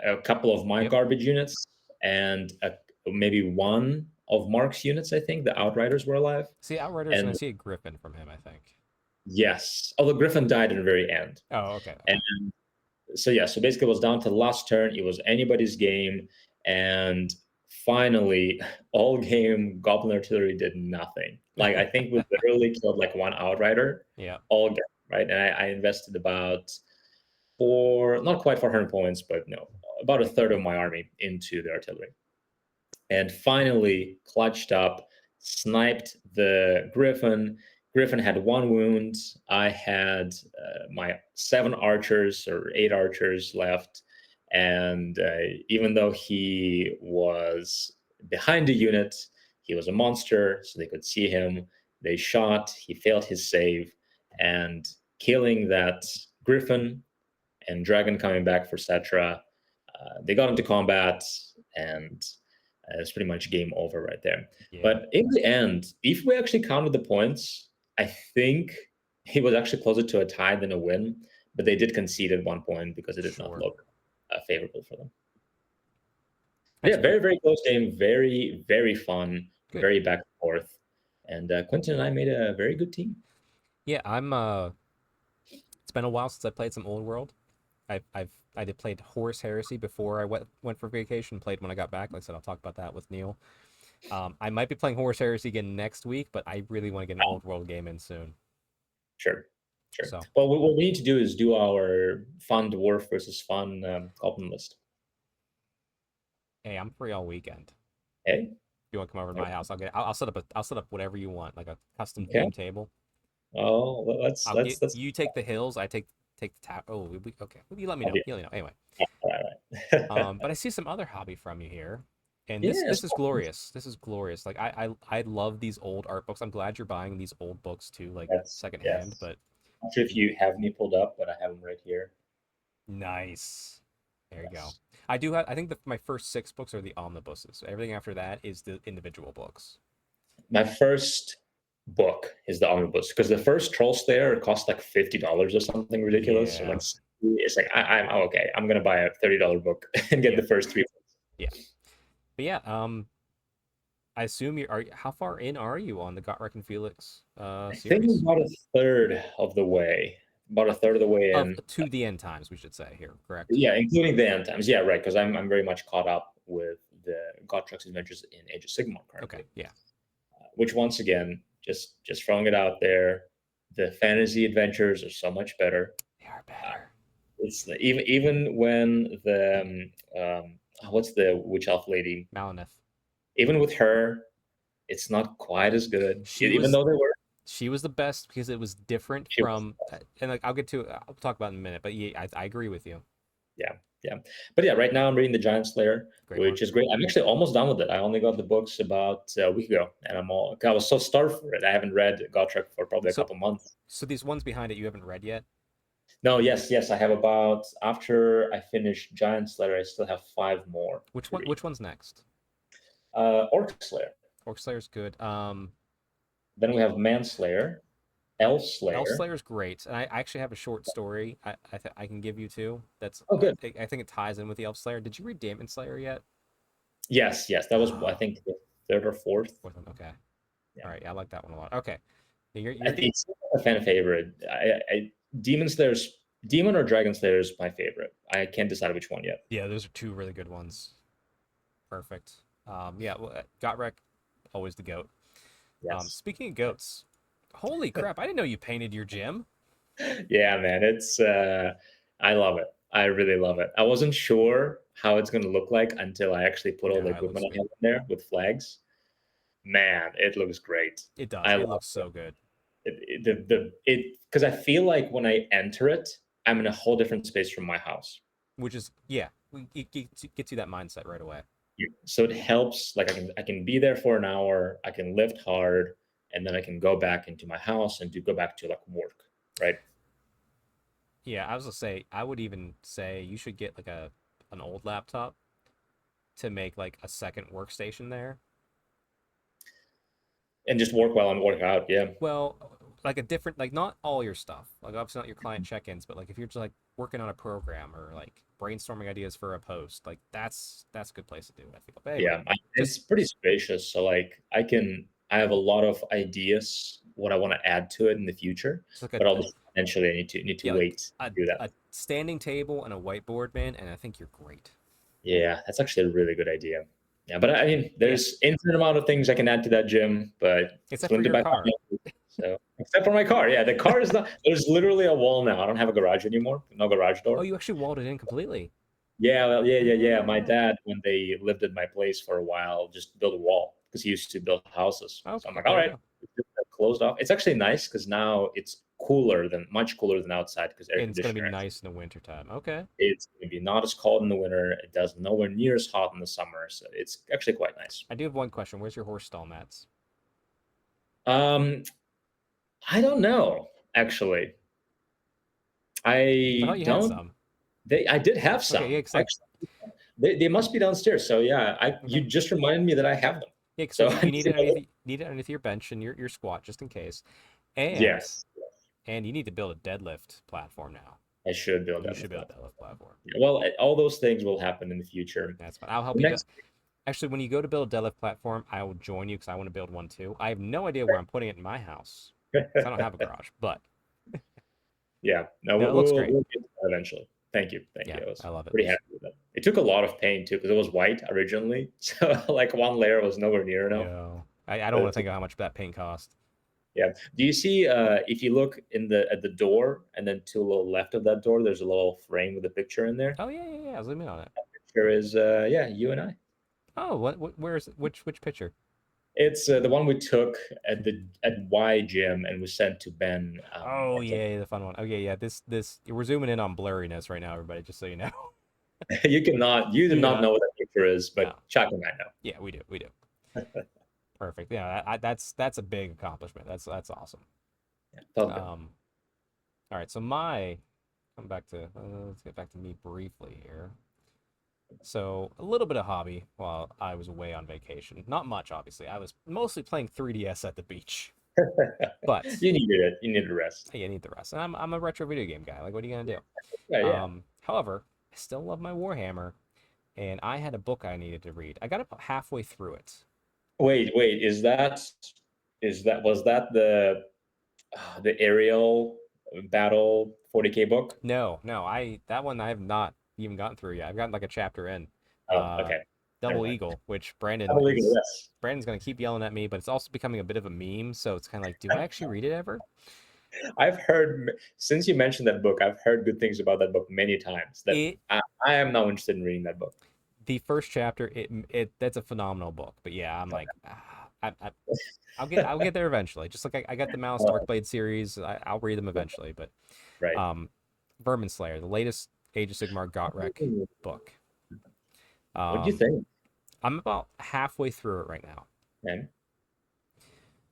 B: a couple of my
A: Yep.
B: garbage units, and maybe one of Mark's units. I think the Outriders were alive.
A: See Outriders, and I
B: And
A: see a Griffin from him, I think.
B: yes, although Griffin died in the very end.
A: Oh, okay.
B: And so yeah, so basically it was down to the last turn. It was anybody's game, and finally, all game Goblin Artillery did nothing. Like I think we literally killed like one Outrider
A: Yeah.
B: all game, right? And I invested about four, not quite 400 points, but no, about a third of my army into the artillery, and finally clutched up, sniped the Griffin. Griffin had 1 wound. I had my 7 archers or 8 archers left. And even though he was behind the unit, he was a monster, so they could see him. They shot, he failed his save, and killing that Griffin and Dragon coming back for Cetra, they got into combat, and it's pretty much game over right there.
A: Yeah.
B: But in the end, if we actually counted the points, I think he was actually closer to a tie than a win. But they did concede at one point because it did not
A: Sure.
B: look favorable for them.
A: That's
B: Yeah, very,
A: great.
B: very close game. Very, very fun.
A: Good.
B: Very back and forth. And Quentin and I made a very good team.
A: Yeah, I'm it's been a while since I played some old world. I did played Horus Heresy before I went for vacation, played when I got back. Like I said, I'll talk about that with Neil. I might be playing Horus Heresy again next week, but I really want to get an old world game in soon.
B: Sure. Sure.
A: So,
B: Well, what we need to do is do our fun dwarf versus fun goblin list.
A: hey, I'm free all weekend.
B: Hey.
A: If you want to come over to my house, I'll set up I'll set up whatever you want, like a custom
B: Okay.
A: theme table.
B: Oh, let's
A: I'll
B: let's
A: get
B: let's.
A: you take the hills, I take the tap. Oh, okay. Well, you let me
B: I'll
A: know.
B: be,
A: You let me know. Anyway,
B: all right.
A: but I see some other hobby from you here, and
B: Yes.
A: this is glorious. This is glorious. Like I love these old art books. I'm glad you're buying these old books too, like
B: That's
A: secondhand.
B: yes.
A: But
B: I'm not sure if you have me pulled up, but I have them right here.
A: nice. There you go.
B: Yes.
A: I do have. I think my first 6 books are the omnibuses. Everything after that is the individual books.
B: My first book is the omnibus because the first Troll Slayer cost like $50 or something ridiculous. Or
A: Yeah.
B: like it's like I'm okay. I'm gonna buy a $30 book and get
A: Yeah.
B: the first 3 books.
A: Yeah. But yeah. I assume you are. How far in are you on the Gotrek and Felix
B: I think I'm
A: series?
B: about a third of the way. About a third of the way
A: Of
B: in.
A: to the end times, we should say here, correct?
B: Yeah, including the end times. Yeah, right. Because I'm very much caught up with the Gotrek's adventures in Age of Sigmar
A: Okay,
B: currently.
A: yeah,
B: Which once again, just throwing it out there, the fantasy adventures are so much better.
A: they are
B: Uh,
A: better.
B: it's even when the what's the witch elf lady?
A: Malineth.
B: Even with her, it's not quite as good.
A: She
B: Even
A: was
B: though they were,
A: she was the best because it was different
B: she was
A: from, and like I'll get to I'll talk about it in a minute. But yeah, I agree with you.
B: yeah. Yeah, but yeah, right now I'm reading the Giant Slayer,
A: Great one.
B: which is great. I'm actually almost done with it. I only got the books about a week ago, and I was so starved for it. I haven't read Gotrek for probably a
A: So
B: couple months.
A: so these ones behind it you haven't read yet?
B: No, yes, I have about after I finish Giant Slayer, I still have 5 more
A: Which
B: to
A: one?
B: read.
A: Which one's next?
B: Orc Slayer.
A: Orc Slayer's good.
B: Then we have Manslayer, Elf
A: Elf
B: Slayer.
A: Slayer's great, and I actually have a short story I can give you too. That's
B: Oh, good.
A: I think it ties in with the Elf Slayer. Did you read Demon Slayer yet?
B: Yes, that was I
A: Oh,
B: think the third or fourth.
A: fourth one. Okay.
B: Yeah,
A: All right. Yeah, I like that one a lot. Okay. Yeah,
B: it's a fan favorite. Demon Slayer's Demon or Dragon Slayer is my favorite. I can't decide which one yet.
A: yeah, those are two really good ones. Perfect. Yeah, well, Gotrek, always the goat.
B: Yes.
A: Speaking of goats, holy crap! I didn't know you painted your gym.
B: Yeah, man, it's I love it. I really love it. I wasn't sure how it's going to look like until I actually put all the
A: No, it looks
B: equipment I
A: good.
B: have in there with flags. Man, it looks great.
A: It does.
B: I
A: It
B: love
A: looks so good.
B: it because I feel like when I enter it, I'm in a whole different space from my house.
A: Which is yeah, it gets you that mindset right away.
B: So it helps. Like I can be there for an hour. I can lift hard, and then I can go back into my house and go back to like work. Right.
A: Yeah, I was gonna say I would even say you should get like an old laptop to make like a second workstation there.
B: And just work while I'm working out. Yeah.
A: Well, like a different like not all your stuff. Like obviously not your client check-ins, but like if you're just like working on a program or like brainstorming ideas for a post, like that's a good place to do it, I feel. But anyway,
B: Yeah, it's
A: just
B: pretty spacious. So like I have a lot of ideas what I want to add to it in the future,
A: just like
B: but obviously eventually I need to
A: yeah, like
B: wait to do that.
A: a standing table and a whiteboard, man, and I think you're great.
B: Yeah, that's actually a really good idea. Yeah, but I mean,
A: Yeah,
B: there's infinite amount of things I can add to that gym, but it's
A: except for
B: limited
A: your
B: by
A: car.
B: time. So except for my car, yeah, the car is not. There's literally a wall now. I don't have a garage anymore. No garage
A: Oh,
B: door.
A: you actually walled it in completely.
B: Yeah, well, yeah. My
A: Oh,
B: dad, when they lived at my place for a while, just built a wall because he used to build houses. So I'm
A: okay,
B: like, all
A: there you
B: right,
A: go.
B: it's just closed off. It's actually nice because now it's much cooler than outside because air
A: And it's gonna be
B: conditioner.
A: nice in the wintertime. Okay.
B: It's going to be not as cold in the winter. It does nowhere near as hot in the summer. So it's actually quite nice.
A: I do have one question. Where's your horse stall mats?
B: Um, I don't know, actually.
A: I thought
B: I
A: you had
B: don't.
A: some.
B: I did have
A: Okay, yeah,
B: some
A: cause like
B: actually. They must be downstairs. So yeah, you
A: okay,
B: just reminded me that I have them.
A: yeah, cause
B: So
A: like
B: I
A: you
B: need to go.
A: need it underneath your bench and your squat just in case, and
B: Yes,
A: you need to build a deadlift platform now.
B: I should build
A: You
B: that in
A: should
B: the
A: build
B: flat.
A: a deadlift platform.
B: Well, all those things will happen in the future.
A: That's fine. I'll help
B: The
A: you build.
B: next,
A: Actually, when you go to build a deadlift platform, I will join you because I want to build one too. I have no idea where I'm putting it in my house because I don't have a garage, but
B: yeah, no,
A: no, it looks great.
B: we'll get to that eventually. Thank
A: Yeah,
B: you. I was
A: I love it.
B: pretty happy with that. It took a lot of paint too because it was white originally, so like one layer was nowhere near enough.
A: No, I don't
B: But
A: want to think of how much that paint cost.
B: yeah. Do you see if you look in the at the door and then to the little left of that door, there's a little frame with a picture in there.
A: Oh yeah. Zoom in on it.
B: Picture is yeah, you and I.
A: Oh, where's which picture?
B: It's the one we took at Y Gym and was sent to Ben.
A: Oh
B: I think
A: yeah, the fun one. Okay, yeah. This we're zooming in on blurriness right now, everybody. Just so you know.
B: you do
A: You
B: not
A: cannot.
B: know what that picture is,
A: No.
B: but Chuck and I know.
A: Yeah, we do. Perfect. Yeah, that's a big accomplishment. That's awesome.
B: Yeah, felt good.
A: All right. So my come back to let's get back to me briefly here. So a little bit of hobby while I was away on vacation. Not much, obviously. I was mostly playing 3DS at the beach, but
B: You needed it. You needed rest.
A: hey, I need the rest. And I'm a retro video game guy. Like, what are you gonna do?
B: Yeah.
A: However, I still love my Warhammer, and I had a book I needed to read. I got about halfway through it.
B: Wait. Was that the aerial battle 40K book?
A: No, I that one I have not even gotten through yet. I've gotten like a chapter in.
B: Oh,
A: Uh,
B: okay. Never
A: Double
B: mind.
A: Eagle, which
B: Double Eagle, yes.
A: Brandon's gonna keep yelling at me, but it's also becoming a bit of a meme. So it's kind of like, do I actually read it ever?
B: I've heard since you mentioned that book, I've heard good things about that book many times. That
A: It
B: I am now interested in reading that book.
A: the first chapter, it that's a phenomenal book. But yeah, I'm like, I'll get there eventually. Just like I got the Mouse
B: Uh,
A: Darkblade series, I'll read them eventually. But
B: right.
A: Vermin Slayer, the latest Age of Sigmar Gotrek
B: Ooh,
A: book.
B: what do you
A: Um,
B: think?
A: I'm about halfway through it right now.
B: Man?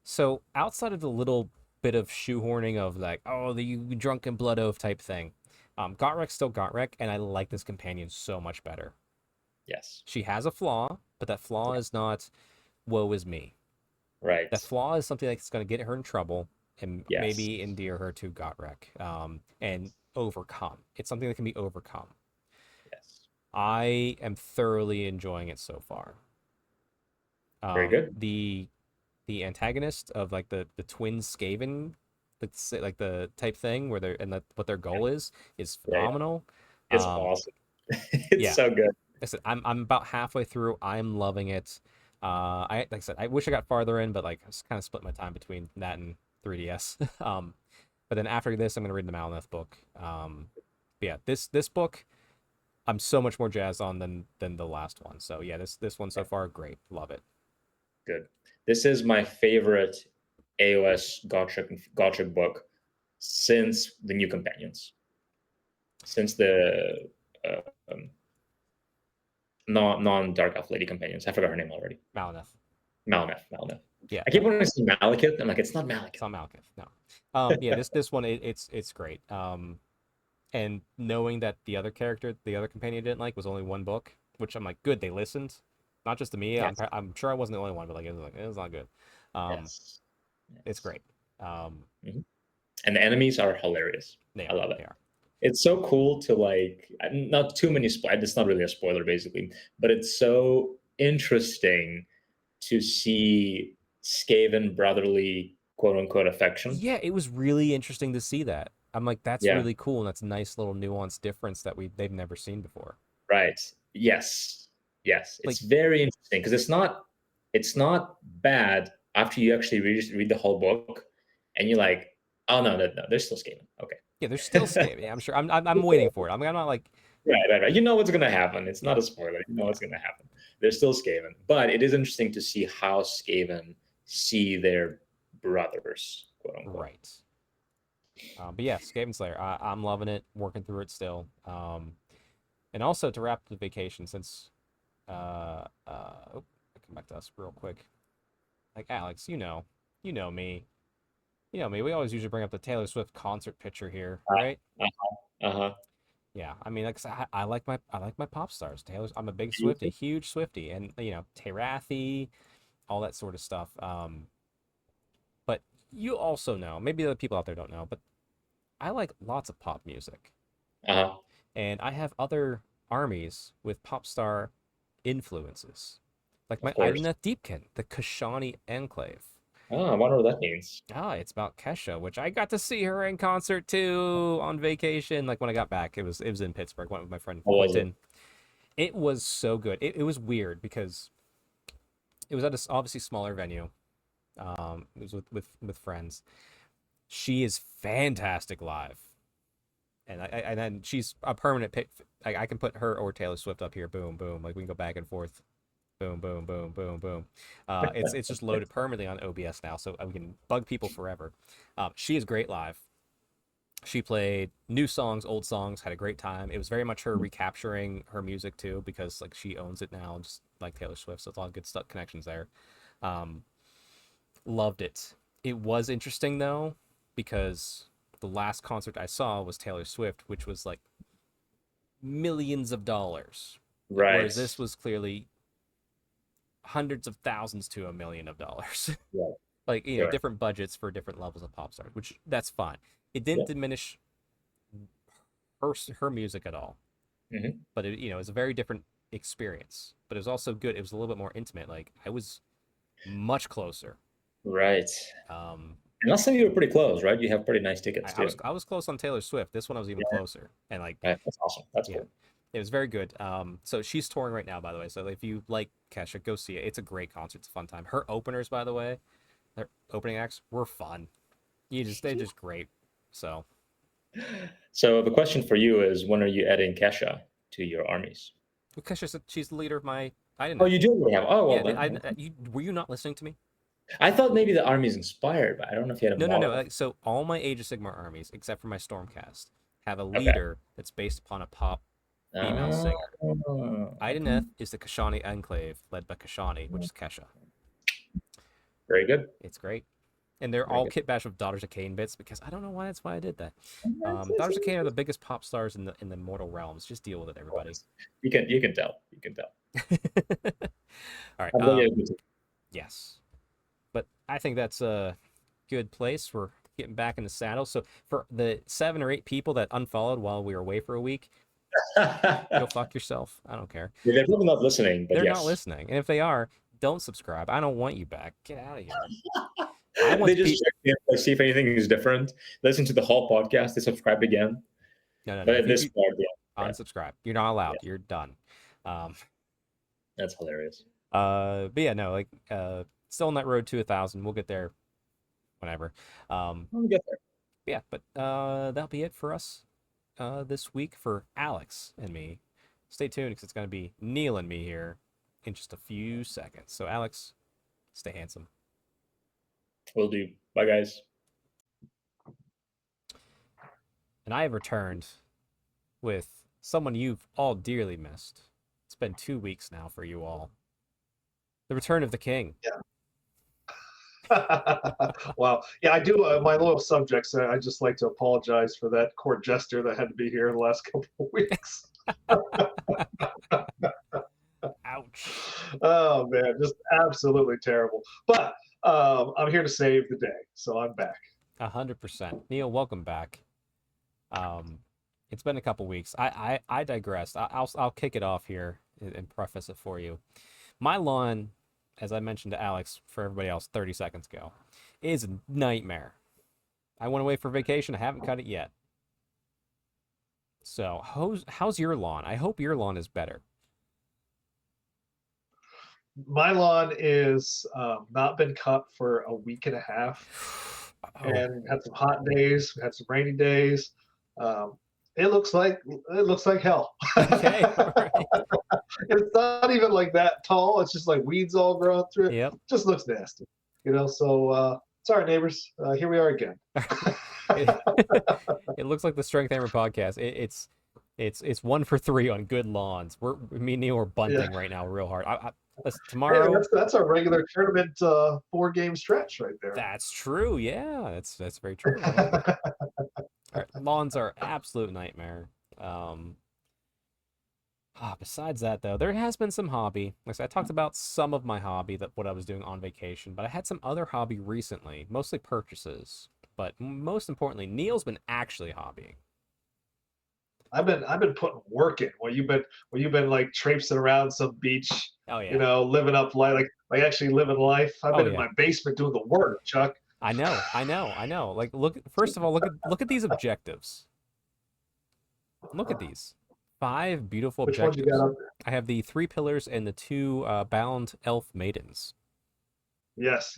A: So outside of the little bit of shoehorning of like, oh, the drunken blood oath type thing, Gotrek's still Gotrek, and I like this companion so much better.
B: Yes.
A: She has a flaw, but that flaw is not woe is me.
B: Right.
A: That flaw is something that's going to get her in trouble and
B: Yes.
A: maybe endear her to Gotrek, and overcome. It's something that can be overcome.
B: Yes.
A: I am thoroughly enjoying it so far.
B: Very
A: Um,
B: good.
A: the the antagonist of like the twin Skaven, like the type thing where they're and what their goal is
B: Yeah, yeah.
A: phenomenal.
B: It's
A: Um,
B: awesome. It's
A: yeah,
B: so good.
A: I said I'm about halfway through. I'm loving it. I like I said, I wish I got farther in, but like I just kind of split my time between that and 3DS. But then after this, I'm gonna read the Malnath book. But yeah, this book I'm so much more jazzed on than the last one. So yeah, this one so far, great, love it.
B: Good. This is my favorite AOS Gotcha book since the New Companions, since the uh, um, non Dark Elf Lady Companions. I forgot her name already.
A: Malnath.
B: Malneth.
A: Yeah,
B: I keep
A: no,
B: wanting to say Malekith. I'm like, it's not
A: it's on
B: Malekith.
A: Malekith. No. Yeah, this one it's great. And knowing that the other character, the other companion didn't like was only one book, which I'm like, good, they listened. Not just to me.
B: Yes.
A: I'm sure I wasn't the only one, but like it was not good. Um,
B: Yes.
A: it's
B: Yes.
A: great.
B: Mhm. And the enemies are hilarious.
A: They
B: I
A: are.
B: love it.
A: They are.
B: It's so cool to like not too many spoilers. It's not really a spoiler basically, but it's so interesting to see Skaven brotherly quote unquote affection.
A: Yeah, it was really interesting to see that. I'm like, that's
B: Yeah,
A: really cool, and that's a nice little nuanced difference that they've never seen before.
B: right. Yes. Yes.
A: Like,
B: It's very interesting because it's not bad after you actually read the whole book and you're like, oh no, they're still Skaven.
A: yeah, they're still
B: Okay.
A: scary. I'm sure. I'm waiting for it. I'm not like,
B: Right. You know what's gonna happen. It's not
A: yeah,
B: a spoiler. You know
A: yeah,
B: what's gonna happen. They're still Skaven, but it is interesting to see how Skaven see their brothers, quote unquote.
A: right. But yeah, Skaven Slayer. I'm loving it. Working through it still. And also to wrap the vacation, since oh, come back to us real quick. Like Alex, you know me, you know me. We always usually bring up the Taylor Swift concert picture here, right?
B: Uh huh. Uh-huh.
A: Yeah, I mean, like I like my pop stars. Taylor's. I'm a big
B: You
A: Swiftie,
B: too?
A: huge Swiftie, and Tarathi, all that sort of stuff. But you also know, maybe other people out there don't know, but I like lots of pop music,
B: Uh-huh.
A: and I have other armies with pop star influences, like
B: Of
A: my
B: course.
A: Idoneth Deepkin, the Kashani Enclave.
B: Oh, I wonder what that means.
A: It's about Kesha, which I got to see her in concert too on vacation. Like when I got back, it was in Pittsburgh. Went with my friend
B: What was it?
A: Quentin. It was so good. It was weird because it was at a obviously smaller venue. It was with friends. She is fantastic live, and and then she's a permanent pick. I can put her or Taylor Swift up here. Boom, boom. Like we can go back and forth. Boom, boom, boom, boom, boom. It's just loaded permanently on OBS now, so we can bug people forever. She is great live. She played new songs, old songs, had a great time. It was very much her recapturing her music too, because like she owns it now, just like Taylor Swift. So it's a lot of good stuff, connections there. Um, Loved it. It was interesting though, because the last concert I saw was Taylor Swift, which was like millions of dollars,
B: Right.
A: whereas this was clearly hundreds of thousands to $1 million.
B: Yeah.
A: Like
B: Sure.
A: different budgets for different levels of pop stars, which that's fine. It didn't
B: Yeah.
A: diminish her her music at all,
B: Hmm.
A: but it was a very different experience. But it was also good. It was a little bit more intimate. Like I was much closer.
B: Right.
A: Um,
B: And last time you were pretty close, right? You have pretty nice tickets
A: I
B: too.
A: was I was close on Taylor Swift. This one I was even
B: Yeah.
A: closer, and like
B: Right. That's awesome. That's
A: yeah,
B: cool.
A: it was very good. So she's touring right now, by the way. So if you like Kesha, go see it. It's a great concert. It's a fun time. Her openers, by the way, their opening acts were fun. They're just great. So
B: So the question for you is, when are you adding Kesha to your armies?
A: Kesha, she's the leader of my. I didn't
B: Oh,
A: know.
B: you do already have. Oh, well
A: Yeah,
B: then.
A: were you not listening to me?
B: I thought maybe the army's inspired, but I don't know if you had a
A: No, no, no.
B: model.
A: So all my Age of Sigmar armies, except for my Stormcast, have a
B: Okay.
A: leader that's based upon a pop female
B: Ah,
A: singer. Ideneth is the Kashani Enclave, led by Kashani, which is Kesha.
B: very good.
A: It's great. And they're
B: Very
A: all
B: good.
A: Kit Bash of Daughters of Cain bits because I don't know why that's why I did that.
B: That's
A: Daughters of Cain are the biggest pop stars in the mortal realms. Just deal with it, everybody.
B: You can tell. You can tell.
A: All right.
B: I'm going to
A: Yes, but I think that's a good place. We're getting back in the saddle. So for the 7 or 8 people that unfollowed while we were away for a week, go fuck yourself. I don't care.
B: They're probably not listening, but
A: They're not
B: yes.
A: listening, and if they are, don't subscribe. I don't want you back. Get out of here. I want
B: They
A: the
B: just
A: people.
B: check in, like, see if anything is different. Listen to the whole podcast. They subscribe again.
A: No, no, no.
B: But
A: If
B: at
A: you,
B: this part, yeah, right.
A: unsubscribe, you're not allowed.
B: Yeah,
A: You're done. Um,
B: that's hilarious.
A: but yeah, no, like, still on that road to 1,000. We'll get there whenever.
B: We'll get there.
A: Yeah, but that'll be it for us this week for Alex and me. Stay tuned because it's going to be Neil and me here in just a few seconds. So, Alex, stay handsome.
B: Will do. Bye, guys.
A: And I have returned with someone you've all dearly missed. It's been 2 weeks now for you all. The return of the king.
C: Wow. Yeah, I do. My loyal subjects, I just like to apologize for that court jester that had to be here the last couple of weeks.
A: Ouch.
C: Oh, man, just absolutely terrible. But I'm here to save the day, so I'm back.
A: 100%. Neil, welcome back. It's been a couple weeks. I digress. I'll kick it off here and preface it for you. My lawn, as I mentioned to Alex for everybody else 30 seconds ago, is a nightmare. I went away for vacation. I haven't cut it yet. So how's your lawn? I hope your lawn is better.
C: My lawn is not been cut for a week and a half,
A: Oh,
C: and had some hot days, had some rainy days. It looks like hell.
A: okay. All right.
C: It's not even like that tall. It's just like weeds all growing through it.
A: Yep.
C: Just looks nasty, So sorry, neighbors. Here we are again.
A: it, it looks like the Strength Hammer podcast. It's 1 for 3 on good lawns. Me and Neil are bunting right now real hard. Tomorrow.
C: Hey, that's our regular tournament 4-game stretch right there.
A: That's true. Yeah, that's very true. All right, lawns are absolute nightmare. Besides that, though, there has been some hobby. Like I said, I talked about some of my hobby, what I was doing on vacation, but I had some other hobby recently, mostly purchases. But most importantly, Neil's been actually hobbying.
C: I've been putting work in. Well, you've been like traipsing around some beach.
A: Oh yeah.
C: Living up life, like actually living life. I've been in
A: yeah.
C: my basement doing the work, Chuck.
A: I know. Like, first of all, look at these objectives. Look at these 5 beautiful
C: Which
A: objectives.
C: ones you got up there?
A: I have the 3 pillars and the 2 bound elf maidens.
C: Yes.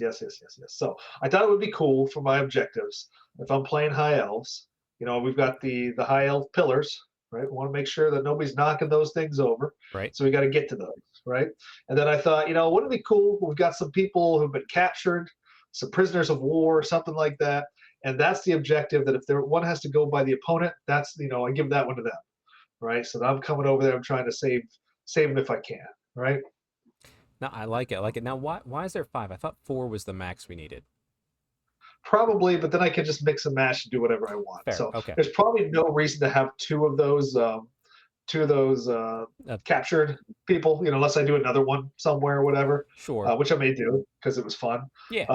C: So I thought it would be cool for my objectives if I'm playing high elves. We've got the high elf pillars, right? We want to make sure that nobody's knocking those things over.
A: Right.
C: So we got to get to those, right? And then I thought, wouldn't it be cool? We've got some people who've been captured, some prisoners of war, something like that. And that's the objective, that if one has to go by the opponent, that's, I give that one to them, right? So I'm coming over there, I'm trying to save them if I can, right?
A: No, I like it. Now, why is there 5? I thought 4 was the max we needed.
C: Probably, but then I can just mix and match and do whatever I want.
A: Fair.
C: So
A: Okay.
C: there's probably no reason to have two of those captured people, unless I do another one somewhere or whatever.
A: Sure.
C: Which I may do because it was fun.
A: Yeah.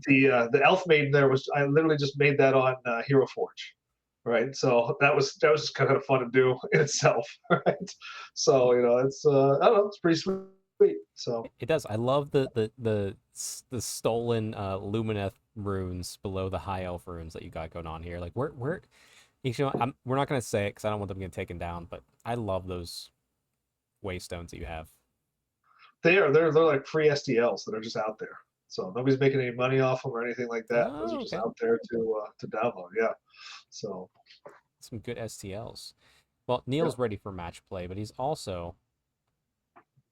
C: The Elf Maiden I literally just made that on Hero Forge, right? So that was kind of fun to do in itself, right? So it's I don't know, it's pretty sweet. So
A: it does. I love the stolen Lumineth runes below the high elf runes that you got going on here. Like we're we're not gonna say it because I don't want them getting taken down, but I love those waystones that you have.
C: they're like free STLs that are just out there. So nobody's making any money off them or anything like that.
A: Oh,
C: Those are just
A: okay.
C: out there to download. Yeah. So
A: some good STLs. Well, Neil's ready for match play, but he's also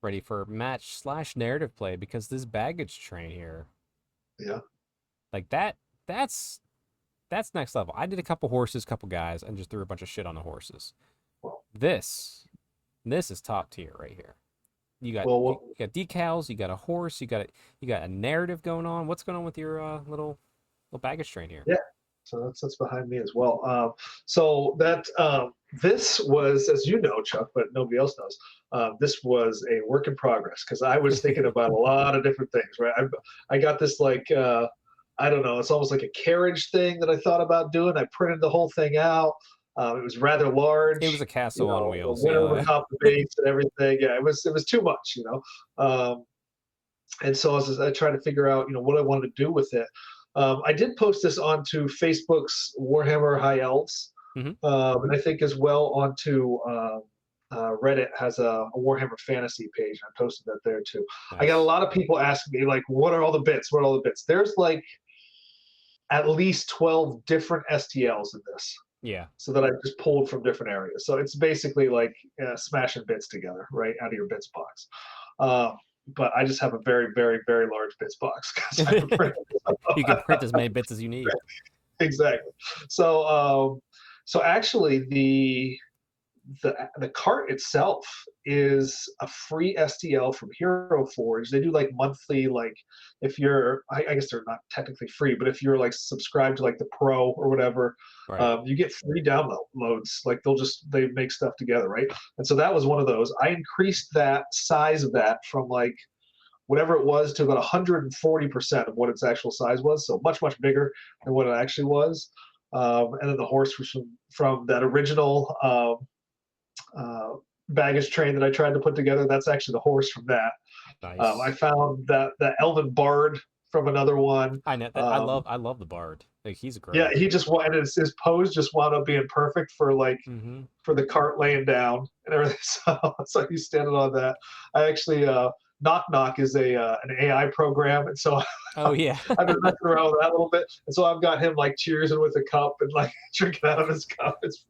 A: ready for match/narrative play because this baggage train here.
C: Yeah.
A: Like that's That's next level. I did a couple horses, couple guys, and just threw a bunch of shit on the horses.
C: Well,
A: This is top tier right here. You got
C: well,
A: you got decals, you got a horse, you got a narrative going on. What's going on with your little baggage train here?
C: yeah. So that's behind me as well. So that this was, as you know, Chuck, but nobody else knows. This was a work in progress because I was thinking about a lot of different things. Right, I got this like I don't know. It's almost like a carriage thing that I thought about doing. I printed the whole thing out. It was rather large.
A: It was a castle on wheels.
C: Went
A: Yeah.
C: over top the base and everything. Yeah, it was too much. And so I tried to figure out what I wanted to do with it. I did post this onto Facebook's Warhammer High Elves,
A: Mhm.
C: and I think as well onto Reddit has a Warhammer Fantasy page. I posted that there too. I got a
A: Nice.
C: lot of people asking me like, "What are all the bits? What are all the bits?" There's like at least 12 different STLs in this,
A: Yeah.
C: so that I just pulled from different areas. So it's basically like smashing bits together, right, out of your bits box. But I just have a very, very, very large bits box because I can print
A: You can print as many bits as you need.
C: exactly. So actually, the cart itself is a free STL from Hero Forge. They do like monthly, like if you're, I guess they're not technically free, but if you're like subscribed to like the Pro or whatever,
A: Right.
C: you get free downloads. Like they make stuff together, right? And so that was one of those. I increased that size of that from like whatever it was to about 140% of what its actual size was. So much, much bigger than what it actually was. And then the horse was from that original baggage train that I tried to put together. That's actually the horse from that.
A: Nice.
C: I found that Elven Bard from another one.
A: I know that. I love the bard. Like, he's
C: Yeah,
A: great.
C: he just wanted his pose just wound up being perfect for like
A: Mm-hmm.
C: for the cart laying down and everything. So he's standing on that. I actually Knock Knock is an AI program, and so
A: Oh yeah.
C: I've been messing around with that a little bit. And so I've got him like cheersing with a cup and like drinking out of his cup. It's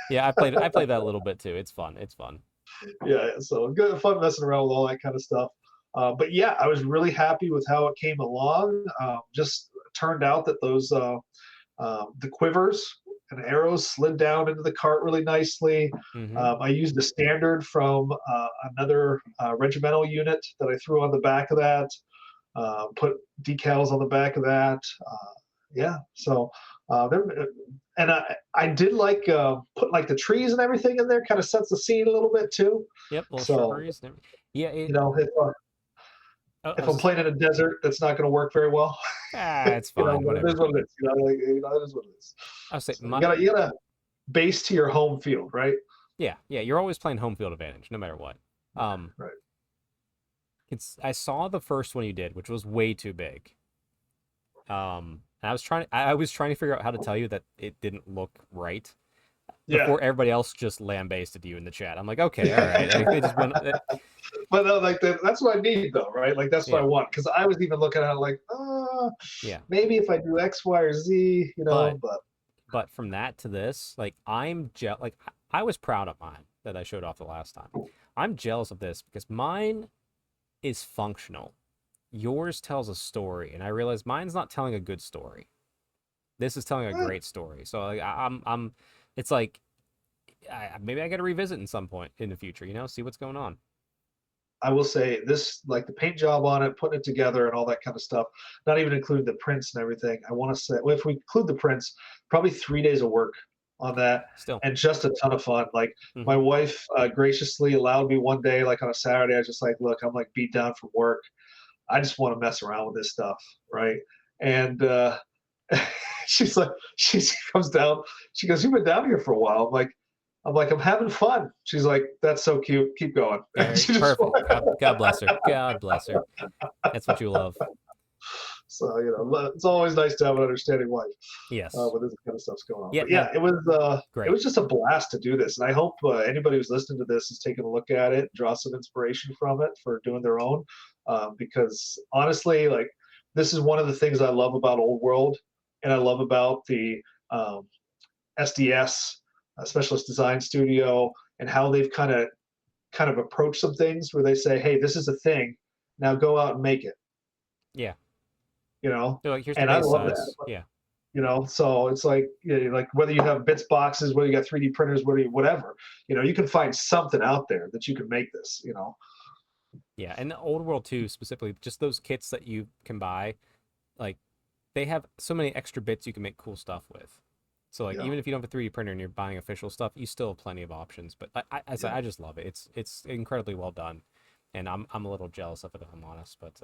A: Yeah, I played that a little bit too. It's fun. It's fun.
C: yeah, so good fun messing around with all that kind of stuff. But yeah, I was really happy with how it came along. Just turned out that those the quivers and arrows slid down into the cart really nicely.
A: Mm-hmm.
C: I used a standard from another regimental unit that I threw on the back of that. Put decals on the back of that. Yeah, so and I did like put like the trees and everything in there. Kind of sets the scene a little bit too.
A: Yep. Little
C: So
A: shrubberies. Yeah.
C: if I'm playing in a desert, that's not going to work very well.
A: It's fine.
C: But it
A: Whatever.
C: is what it is. It is what it is.
A: I'll say
C: So you gotta base to your home field, right?
A: Yeah. You're always playing home field advantage, no matter what.
C: Right.
A: I saw the first one you did, which was way too big. And I was trying to figure out how to tell you that it didn't look right before everybody else just lambasted you in the chat. I'm like, okay, all right. Like, they just went,
C: But no, like that's what I need though, right? Like that's what I want. Because I was even looking at it like,
A: yeah.
C: maybe if I do X, Y, or Z,
A: But from that to this, like like I was proud of mine that I showed off the last time. I'm jealous of this because mine is functional. Yours tells a story, and I realize mine's not telling a good story. This is telling a great story. So like, I'm. It's like maybe I got to revisit in some point in the future. See what's going on.
C: I will say this, like the paint job on it, putting it together, and all that kind of stuff. Not even including the prints and everything. I want to say, well, if we include the prints, probably 3 days of work on that,
A: Still,
C: and just a ton of fun. Like my wife graciously allowed me one day, like on a Saturday, I was just like, look, I'm like beat down from work. I just want to mess around with this stuff, right? And she's like, she comes down, she goes, "You've been down here for a while." I'm having fun. She's like, "That's so cute. Keep going."
A: Perfect. God bless her. God bless her. That's what you love.
C: So it's always nice to have an understanding wife.
A: Yes.
C: When this kind of stuff's going on.
A: Yeah.
C: But yeah, it was
A: great.
C: It was just a blast to do this, and I hope anybody who's listening to this is taking a look at it, draw some inspiration from it for doing their own. Because honestly, like this is one of the things I love about Old World, and I love about the SDS, Specialist Design Studio, and how they've kind of approached some things where they say, "Hey, this is a thing. Now go out and make it."
A: Yeah.
C: They're
A: like, here's
C: and
A: the
C: I
A: base
C: love
A: size.
C: that.
A: Yeah.
C: So it's like, like whether you have bits boxes, whether you got 3D printers, whatever, you can find something out there that you can make this.
A: Yeah, and the Old World 2 specifically, just those kits that you can buy, like they have so many extra bits you can make cool stuff with. So like
C: Yeah.
A: even if you don't have a 3D printer and you're buying official stuff, you still have plenty of options. But I said,
C: Yeah.
A: I just love it. It's incredibly well done, and I'm a little jealous of it if I'm honest. But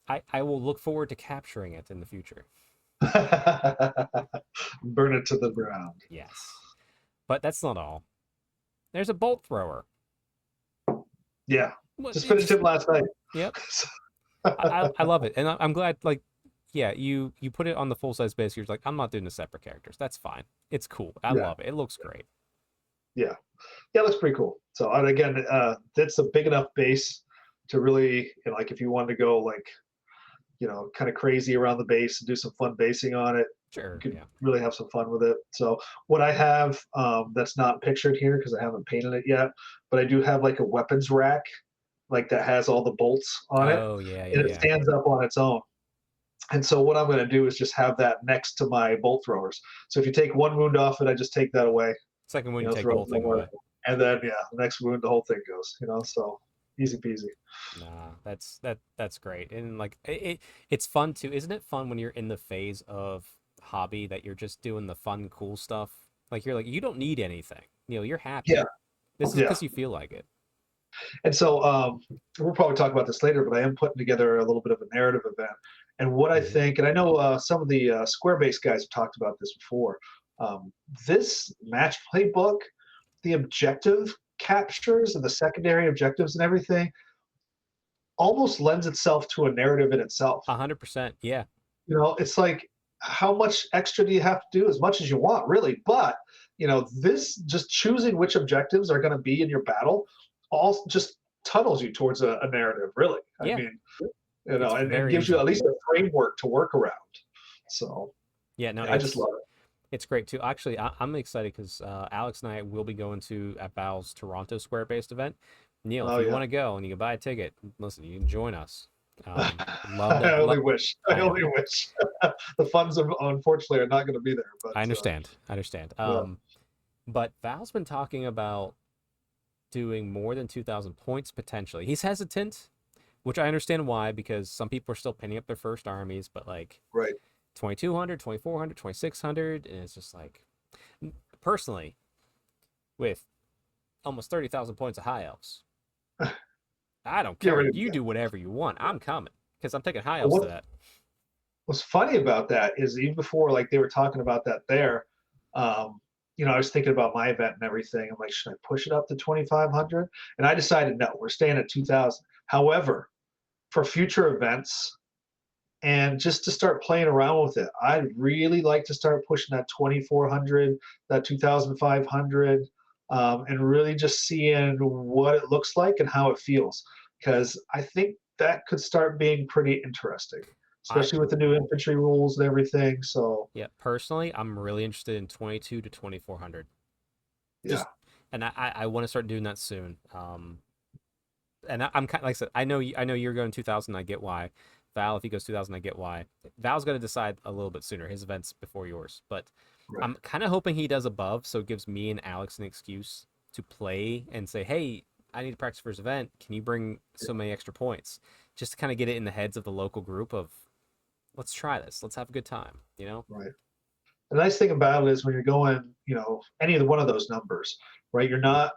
A: I will look forward to capturing it in the future.
C: Burn it to the ground.
A: Yes, but that's not all. There's a bolt thrower.
C: Yeah.
A: What,
C: Just finished him last night.
A: Yep. I love it, and I'm glad. Like, yeah, you put it on the full size base. You're like, I'm not doing the separate characters. That's fine. It's cool. I
C: Yeah.
A: love it. It looks great.
C: Yeah, it looks pretty cool. So, and again, that's a big enough base to really, like, if you wanted to go like, kind of crazy around the base and do some fun basing on it,
A: Sure.
C: you could
A: Yeah.
C: really have some fun with it. So, what I have that's not pictured here because I haven't painted it yet, but I do have like a weapons rack, like that has all the bolts on it,
A: Oh yeah,
C: and it
A: yeah.
C: stands up on its own. And so what I'm going to do is just have that next to my bolt throwers. So if you take one wound off it, I just take that away.
A: Second one, you take the
C: throw
A: whole
C: it
A: thing
C: somewhere.
A: away.
C: And then the next wound, the whole thing goes. So easy peasy.
A: Nah, that's great. And like it's fun too. Isn't it fun when you're in the phase of hobby that you're just doing the fun, cool stuff? Like you're like, you don't need anything. You're happy.
C: Yeah.
A: This is because you feel like it.
C: And so we'll probably talk about this later, but I am putting together a little bit of a narrative event. And what I think, and I know some of the Square-based guys have talked about this before, this match play book, the objective captures and the secondary objectives and everything almost lends itself to a narrative in itself.
A: 100%. Yeah.
C: It's like, how much extra do you have to do? As much as you want, really. But, this just choosing which objectives are going to be in your battle all just tunnels you towards a narrative, really.
A: Yeah.
C: I mean, and it gives
A: easy.
C: you at least a framework to work around. So,
A: yeah, no,
C: I just love it.
A: It's great too. Actually, I'm excited because Alex and I will be going to at Val's Toronto Square-based event. Neil, if you want to go and you can buy a ticket, listen, you can join us.
C: I only wish. I only wish. The funds, unfortunately, are not going to be there. But
A: I understand. But Val's been talking about doing more than 2,000 points potentially. He's hesitant, which I understand why, because some people are still pinning up their first armies, but like
C: right.
A: 2,200, 2,400, 2,600, and it's just like, personally, with almost 30,000 points of high elves, I don't care. You do whatever you want. I'm coming because I'm taking high elves to that.
C: What's funny about that is even before, like they were talking about that there, I was thinking about my event and everything. I'm like, should I push it up to 2,500? And I decided, no, we're staying at 2,000. However, for future events and just to start playing around with it, I'd really like to start pushing that 2,400, that 2,500, and really just seeing what it looks like and how it feels. Because I think that could start being pretty interesting, especially with the new infantry rules and everything. So
A: yeah, personally, I'm really interested in 22 to 2,400.
C: Yeah,
A: and I want to start doing that soon. And I'm kind of, like I said, I know you're going 2,000. I get why. Val, if he goes 2,000, I get why. Val's going to decide a little bit sooner. His event's before yours, but right. I'm kind of hoping he does above, so it gives me and Alex an excuse to play and say, hey, I need to practice for his event. Can you bring so many extra points? Just to kind of get it in the heads of the local group of, let's try this. Let's have a good time,
C: Right. The nice thing about it is when you're going, any of one of those numbers, right? You're not,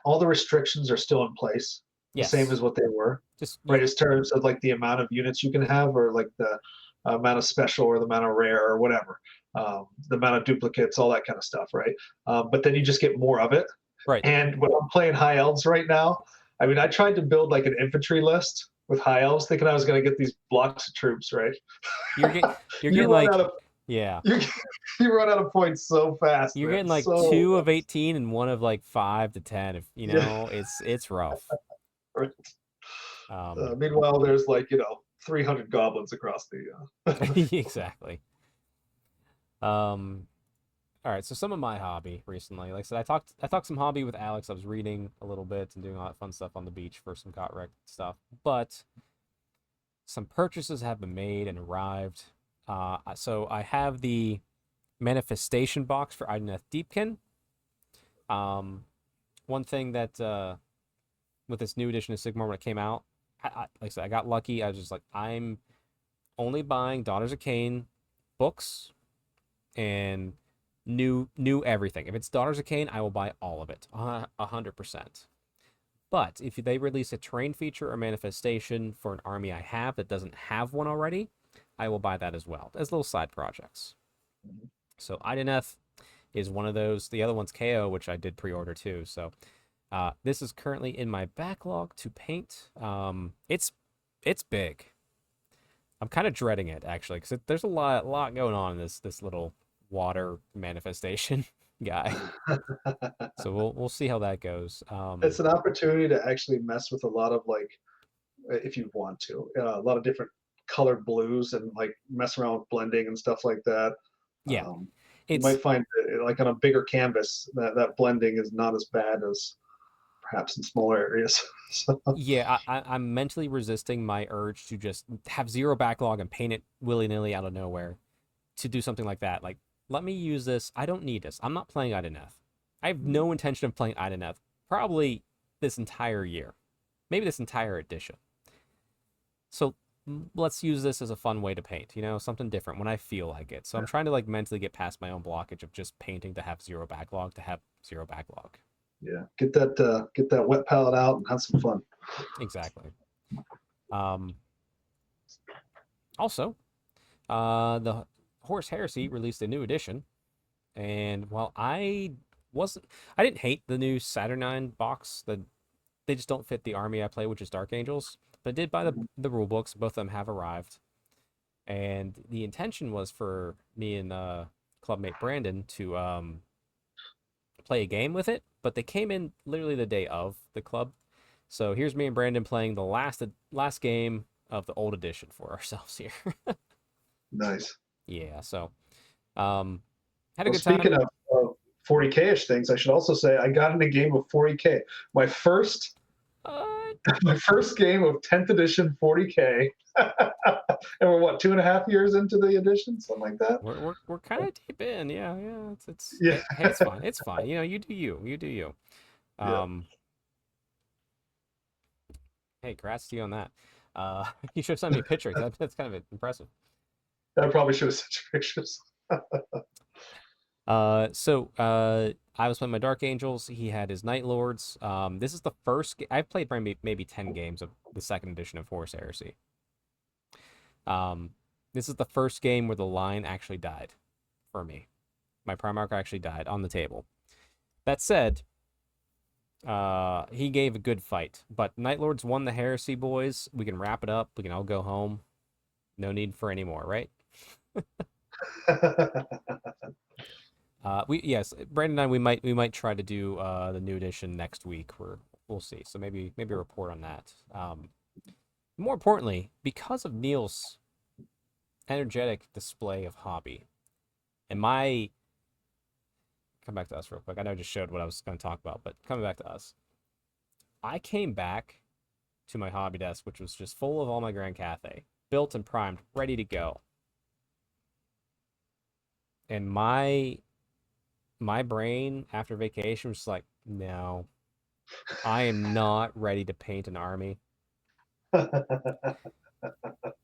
C: all the restrictions are still in place. Yes. The same as what they were. Just right, in terms of like the amount of units you can have, or like the amount of special or the amount of rare or whatever, the amount of duplicates, all that kind of stuff, right? But then you just get more of it.
A: Right.
C: And when I'm playing high elves right now, I mean, I tried to build like an infantry list with high elves, thinking I was going to get these blocks of troops, right?
A: You're getting like, yeah.
C: You run out of points so fast.
A: You're getting like 2 of 18 and 1 of like 5 to 10. If it's rough.
C: Right. Meanwhile, there's like 300 goblins across the.
A: Exactly. All right. So some of my hobby recently, like I said, I talked some hobby with Alex. I was reading a little bit and doing all that fun stuff on the beach for some got wrecked stuff. But some purchases have been made and arrived. So I have the manifestation box for Ideneth Deepkin. One thing that with this new edition of Sigmar when it came out, like I said, I got lucky. I was just like, I'm only buying Daughters of Cain books and new everything. If it's Daughters of Cain, I will buy all of it, 100%. But if they release a terrain feature or manifestation for an army I have that doesn't have one already, I will buy that as well as little side projects. So Ideneth is one of those. The other one's KO, which I did pre-order too. So this is currently in my backlog to paint. It's big. I'm kind of dreading it actually because there's a lot going on in this little water manifestation guy. So we'll see how that goes.
C: It's an opportunity to actually mess with a lot of like, if you want to, a lot of different colored blues and like mess around with blending and stuff like that.
A: Yeah,
C: You
A: it's
C: might find like on a bigger canvas that blending is not as bad as perhaps in smaller areas. So,
A: yeah. I'm mentally resisting my urge to just have zero backlog and paint it willy nilly out of nowhere to do something like that. Like, let me use this. I don't need this. I'm not playing Ideneth. I have no intention of playing Ideneth probably this entire year, maybe this entire edition. So let's use this as a fun way to paint, something different when I feel like it. So I'm trying to like mentally get past my own blockage of just painting to have zero backlog,
C: yeah, get that wet palette out and have some fun.
A: Exactly. Also, the Horus Heresy released a new edition, and while I didn't hate the new Saturnine box. They just don't fit the army I play, which is Dark Angels. But I did buy the rule books. Both of them have arrived, and the intention was for me and clubmate Brandon to play a game with it. But they came in literally the day of the club, so here's me and Brandon playing the last game of the old edition for ourselves here.
C: Nice.
A: Yeah, so had a
C: Well,
A: good time.
C: speaking of 40K-ish things, I should also say I got in a game of 40K. My first my first game of 10th edition 40K. And we're what, 2.5 years into the edition, something like that.
A: We're kind of deep in, yeah. It's
C: Yeah.
A: hey, it's fine. It's fine. You do you.
C: Yeah.
A: Hey, congrats to you on that. You should have sent me a picture. That's kind of impressive.
C: I probably should have sent you pictures.
A: So I was playing my Dark Angels. He had his Night Lords. This is the first. I've played maybe 10 games of the second edition of Horus Heresy. This is the first game where the line actually died for me. My Primarch actually died on the table. That said, he gave a good fight, but Night Lords won the Heresy, boys. We can wrap it up. We can all go home. No need for any more, right? Yes, Brandon and I we might try to do the new edition next week. We'll see. So maybe a report on that. More importantly, because of Neil's energetic display of hobby, and my come back to us real quick. I know I just showed what I was going to talk about, but coming back to us, I came back to my hobby desk, which was just full of all my Grand Cathay, built and primed, ready to go. And my brain after vacation was just like, no, I am not ready to paint an army.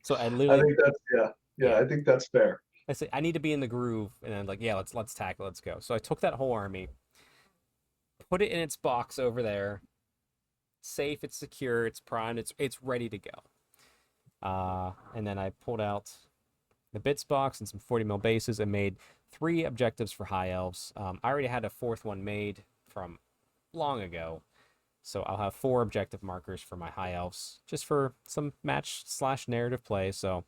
A: So I literally,
C: I think that's yeah. I think that's fair.
A: I say I need to be in the groove, and I'm like, yeah, let's tackle, let's go. So I took that whole army, put it in its box over there, safe, it's secure, it's primed, it's ready to go. And then I pulled out the bits box and some 40 mil bases and made 3 objectives for high elves. I already had a 4th one made from long ago, so I'll have 4 objective markers for my high elves just for some match/narrative play. So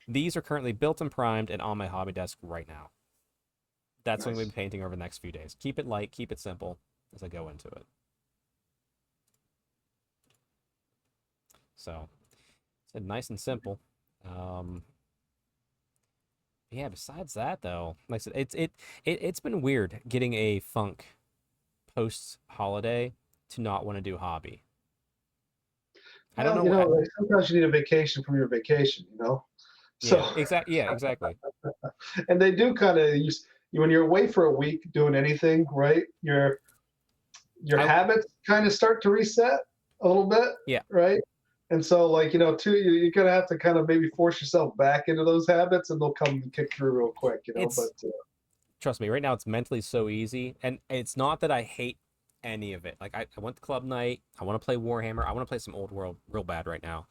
A: these are currently built and primed and on my hobby desk right now. That's what I'm going to be painting over the next few days. Keep it light, keep it simple as I go into it. So it's nice and simple. Yeah, besides that though, like I said, it's been weird getting a funk post holiday to not want to do hobby. I don't know.
C: Like, sometimes you need a vacation from your vacation, So,
A: Yeah, exactly.
C: and they do kind of use you when you're away for a week doing anything, right? Your
A: I
C: habits kind of start to reset a little bit,
A: Yeah.
C: right? And so, like, too, you're gonna have to kind of maybe force yourself back into those habits, and they'll come and kick through real quick. But
A: It's trust me, right now it's mentally so easy, and it's not that I hate any of it. Like I went to club night. I want to play Warhammer. I want to play some old world real bad right now.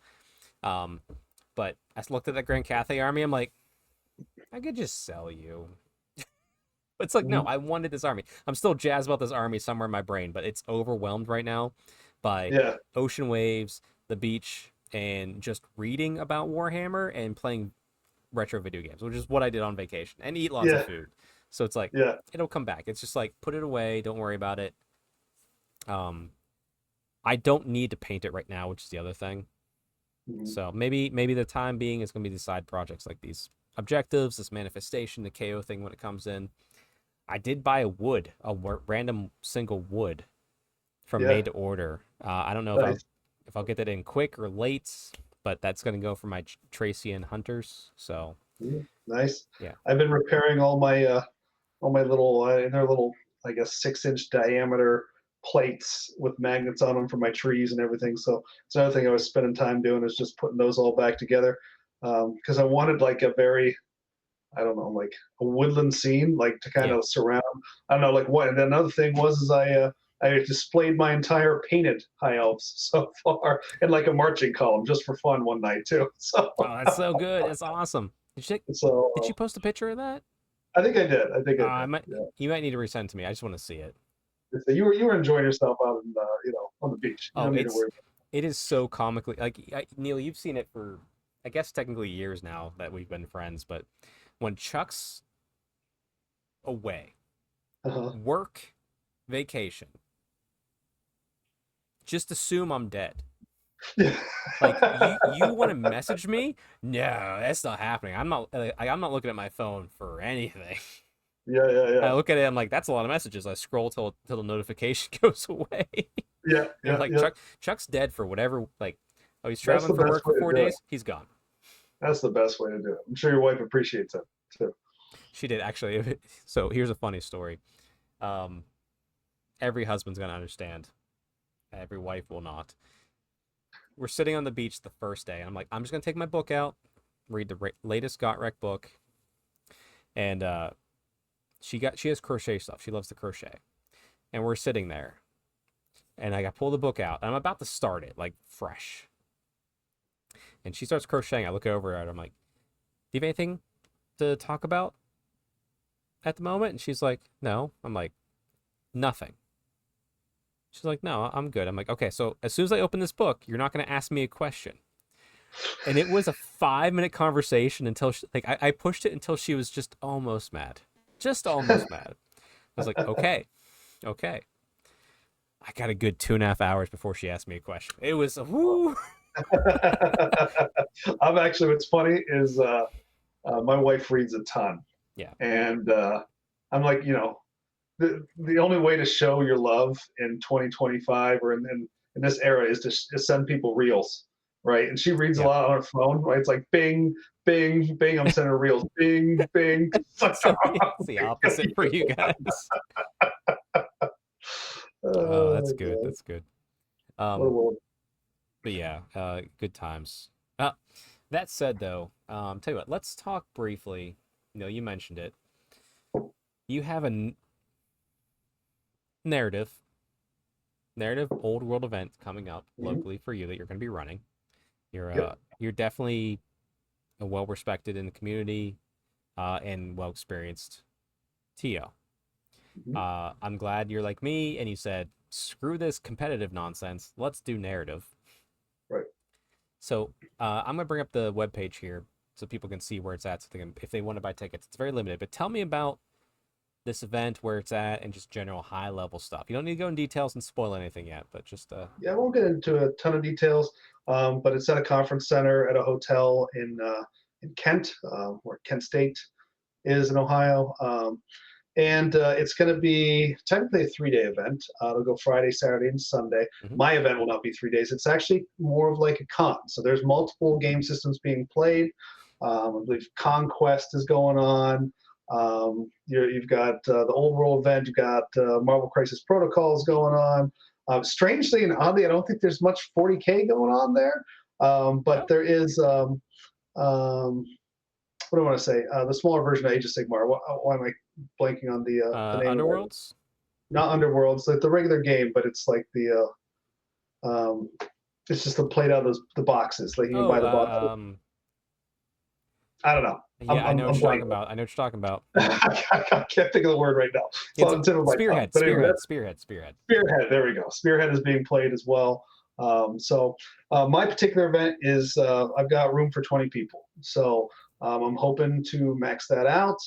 A: Um, but I looked at that Grand Cathay army. I'm like, I could just sell you. It's like, no,
C: mhm,
A: I wanted this army. I'm still jazzed about this army somewhere in my brain, but it's overwhelmed right now by
C: yeah,
A: ocean waves, the beach, and just reading about Warhammer and playing retro video games, which is what I did on vacation, and eat lots of
C: yeah,
A: food. So it's like,
C: yeah.
A: it'll come back. It's just like, put it away. Don't worry about it. Um, I don't need to paint it right now, which is the other thing.
C: Mhm.
A: So maybe the time being is going to be the side projects like these objectives, this manifestation, the KO thing when it comes in. I did buy a random single wood from
C: Yeah,
A: made to order. I don't know
C: nice.
A: if I'll get that in quick or late, but that's going to go for my Tracy and Hunters. So
C: Nice.
A: yeah,
C: I've been repairing all my little they're little, I guess, 6-inch diameter plates with magnets on them for my trees and everything. So it's another thing I was spending time doing is just putting those all back together because I wanted like a very, I don't know, like a woodland scene, like to kind
A: yeah.
C: of surround. I don't know, like what. And then another thing was is I displayed my entire painted high elves so far in like a marching column just for fun one night too. So
A: Oh, that's so good. That's awesome. Did
C: so
A: you post a picture of that?
C: I think I did. I think I did.
A: I might
C: Yeah.
A: You might need to resend to me. I just want to see it.
C: So you were enjoying yourself out in on the beach. You
A: Oh,
C: don't need to worry.
A: it is so comically like Neil. You've seen it for I guess technically years now that we've been friends, but when Chuck's away,
C: Uh-huh.
A: work, vacation, just assume I'm dead.
C: Yeah.
A: Like you want to message me? No, that's not happening. I'm not looking at my phone for anything.
C: Yeah, yeah,
A: I
C: yeah,
A: look at it. I'm like, that's a lot of messages. I scroll till the notification goes away.
C: yeah,
A: And
C: yeah,
A: like
C: yeah.
A: Chuck's dead for whatever. Like, oh, he's
C: That's
A: traveling
C: the
A: for
C: best
A: work for
C: way to
A: four
C: do it.
A: days. He's gone.
C: That's the best way to do it. I'm sure your wife appreciates it too.
A: She did actually. So here's a funny story. Um, every husband's gonna understand. Every wife will not. We're sitting on the beach the first day, and I'm like, I'm just gonna take my book out, read the latest Gotrek book, and she has crochet stuff. She loves to crochet, and we're sitting there, and I pull the book out, and I'm about to start it like fresh, and she starts crocheting. I look over at her. I'm like, do you have anything to talk about at the moment? And she's like, no. I'm like, nothing. She's like, no, I'm good. I'm like, okay, so as soon as I open this book, you're not going to ask me a question. And it was a 5-minute conversation until I pushed it until she was just almost mad. Just almost mad. I was like, okay, okay. I got a good 2.5 hours before she asked me a question. It was, whoo.
C: I'm actually. What's funny is my wife reads a ton,
A: Yeah.
C: and I'm like, the only way to show your love in 2025 or in this era is to send people reels, right? And she reads a
A: Yep.
C: lot on her phone, right? It's like bing, bing, bing. I'm sending her reels, bing, bing. It's like,
A: So it's the opposite for you guys. Oh,
C: oh
A: that's
C: my
A: good.
C: god,
A: That's good.
C: what a
A: Um,
C: world.
A: but yeah, good times. That said, though, tell you what, let's talk briefly. You mentioned it. You have a narrative, old world event coming up
C: Mhm.
A: locally for you that you're going to be running.
C: Yep.
A: You're definitely a well respected in the community, and well experienced TO.
C: Mhm.
A: I'm glad you're like me and you said, screw this competitive nonsense. Let's do narrative.
C: Right.
A: So I'm gonna bring up the webpage here so people can see where it's at. So if they want to buy tickets, it's very limited. But tell me about this event, where it's at, and just general high level stuff. You don't need to go in details and spoil anything yet, but just
C: Yeah, I won't get into a ton of details, but it's at a conference center at a hotel in Kent, where Kent State is in Ohio. And it's going to be technically a 3-day event. It'll go Friday, Saturday, and Sunday.
A: mhm.
C: My event will not be 3 days. It's actually more of like a con. So there's multiple game systems being played. I believe Conquest is going on. You've got the Old World event. You've got Marvel Crisis Protocols going on. Strangely and oddly, I don't think there's much 40K going on there, but there is. What do I want to say? The smaller version of Age of Sigmar. Why am I blanking on the name?
A: Underworlds?
C: Not Underworlds, like the regular game, but it's like the it's just played out of the boxes. Like you can buy the boxes. I don't know.
A: Yeah, I know what you're talking about. I know what you're talking about.
C: I can't think of the word right now. It's on the tip of my tongue.
A: Spearhead.
C: Spearhead. There we go. Spearhead is being played as well. So my particular event is I've got room for 20 people. So I'm hoping to max that out.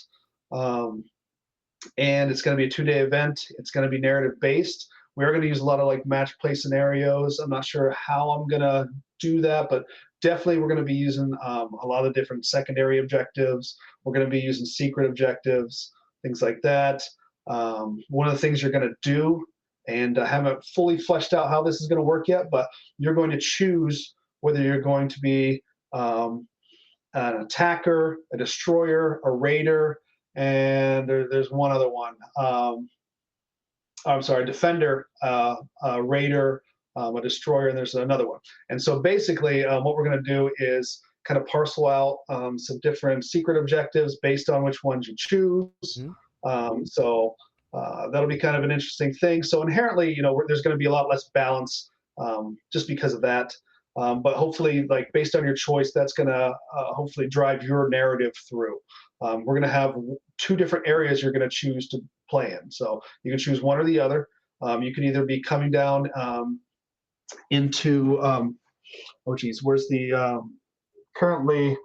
C: And it's going to be a 2-day event. It's going to be narrative based. We are going to use a lot of like match play scenarios. I'm not sure how I'm going to do that, but definitely we're going to be using a lot of different secondary objectives. We're going to be using secret objectives, things like that. One of the things you're going to do, and I haven't fully fleshed out how this is going to work yet, but you're going to choose whether you're going to be an attacker, a destroyer, a raider, and there's one other one. I'm sorry, defender, a raider, a destroyer, and there's another one. And so basically what we're going to do is kind of parcel out some different secret objectives based on which ones you choose. So that'll be kind of an interesting thing. So inherently, there's going to be a lot less balance just because of that. But hopefully, like based on your choice, that's going to hopefully drive your narrative through. We're going to have 2 different areas you're going to choose to play in. So you can choose one or the other. You can either be coming down into, where's the, currently,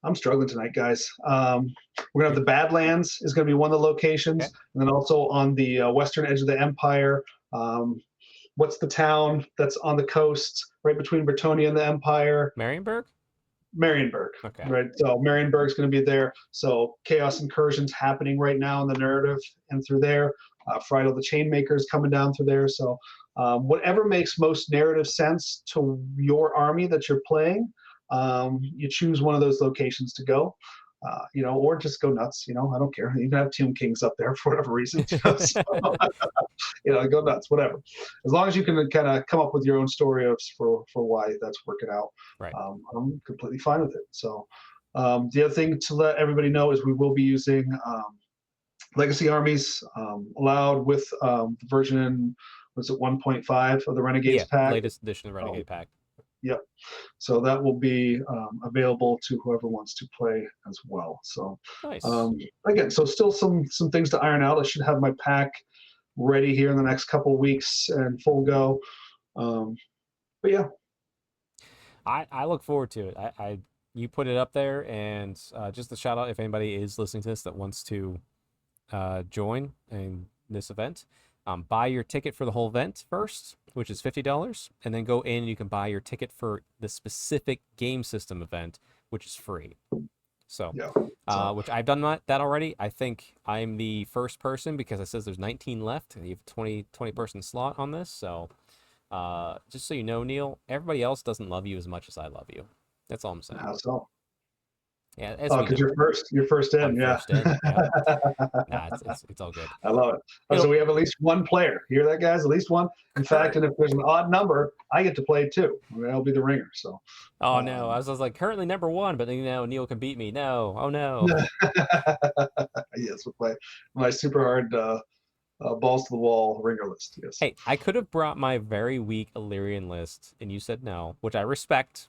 C: I'm struggling tonight, guys. We're going to have the Badlands is going to be one of the locations. Okay. And then also on the western edge of the Empire, what's the town that's on the coast right between Bretonnia and the Empire?
A: Marienburg?
C: Marienburg.
A: Okay.
C: Right. So Marienburg's going to be there. So chaos incursions happening right now in the narrative and through there. Frido the Chainmaker is coming down through there. So whatever makes most narrative sense to your army that you're playing, you choose one of those locations to go. Or just go nuts. I don't care. You can have Tomb Kings up there for whatever reason. So, go nuts, whatever. As long as you can kind of come up with your own story for why that's working out.
A: Right.
C: I'm completely fine with it. So the other thing to let everybody know is we will be using legacy armies allowed with the version, was it 1.5 of the Renegades pack?
A: Latest edition of the Renegade pack.
C: Yep. So that will be available to whoever wants to play as well. So
A: nice.
C: Again, so still some things to iron out. I should have my pack ready here in the next couple of weeks and full go. But yeah.
A: I look forward to it. You put it up there, and just a shout out if anybody is listening to this that wants to join in this event. Buy your ticket for the whole event first, which is $50, and then go in and you can buy your ticket for the specific game system event, which is free. So, which I've done that already. I think I'm the first person because it says there's 19 left, and you have 20 person slot on this. So, just so you know, Neil, everybody else doesn't love you as much as I love you. That's all I'm saying.
C: How so?
A: Yeah,
C: because you're first in. Yeah.
A: First in, yeah. Nah, it's all good.
C: I love it. So we have at least one player. You hear that, guys? At least one. In fact, and if there's an odd number, I get to play too. I'll be the ringer. So.
A: Oh no! I was like currently number 1, but then Neil can beat me. No, oh no.
C: Yes, with my super hard balls to the wall ringer list. Yes.
A: Hey, I could have brought my very weak Illyrian list, and you said no, which I respect.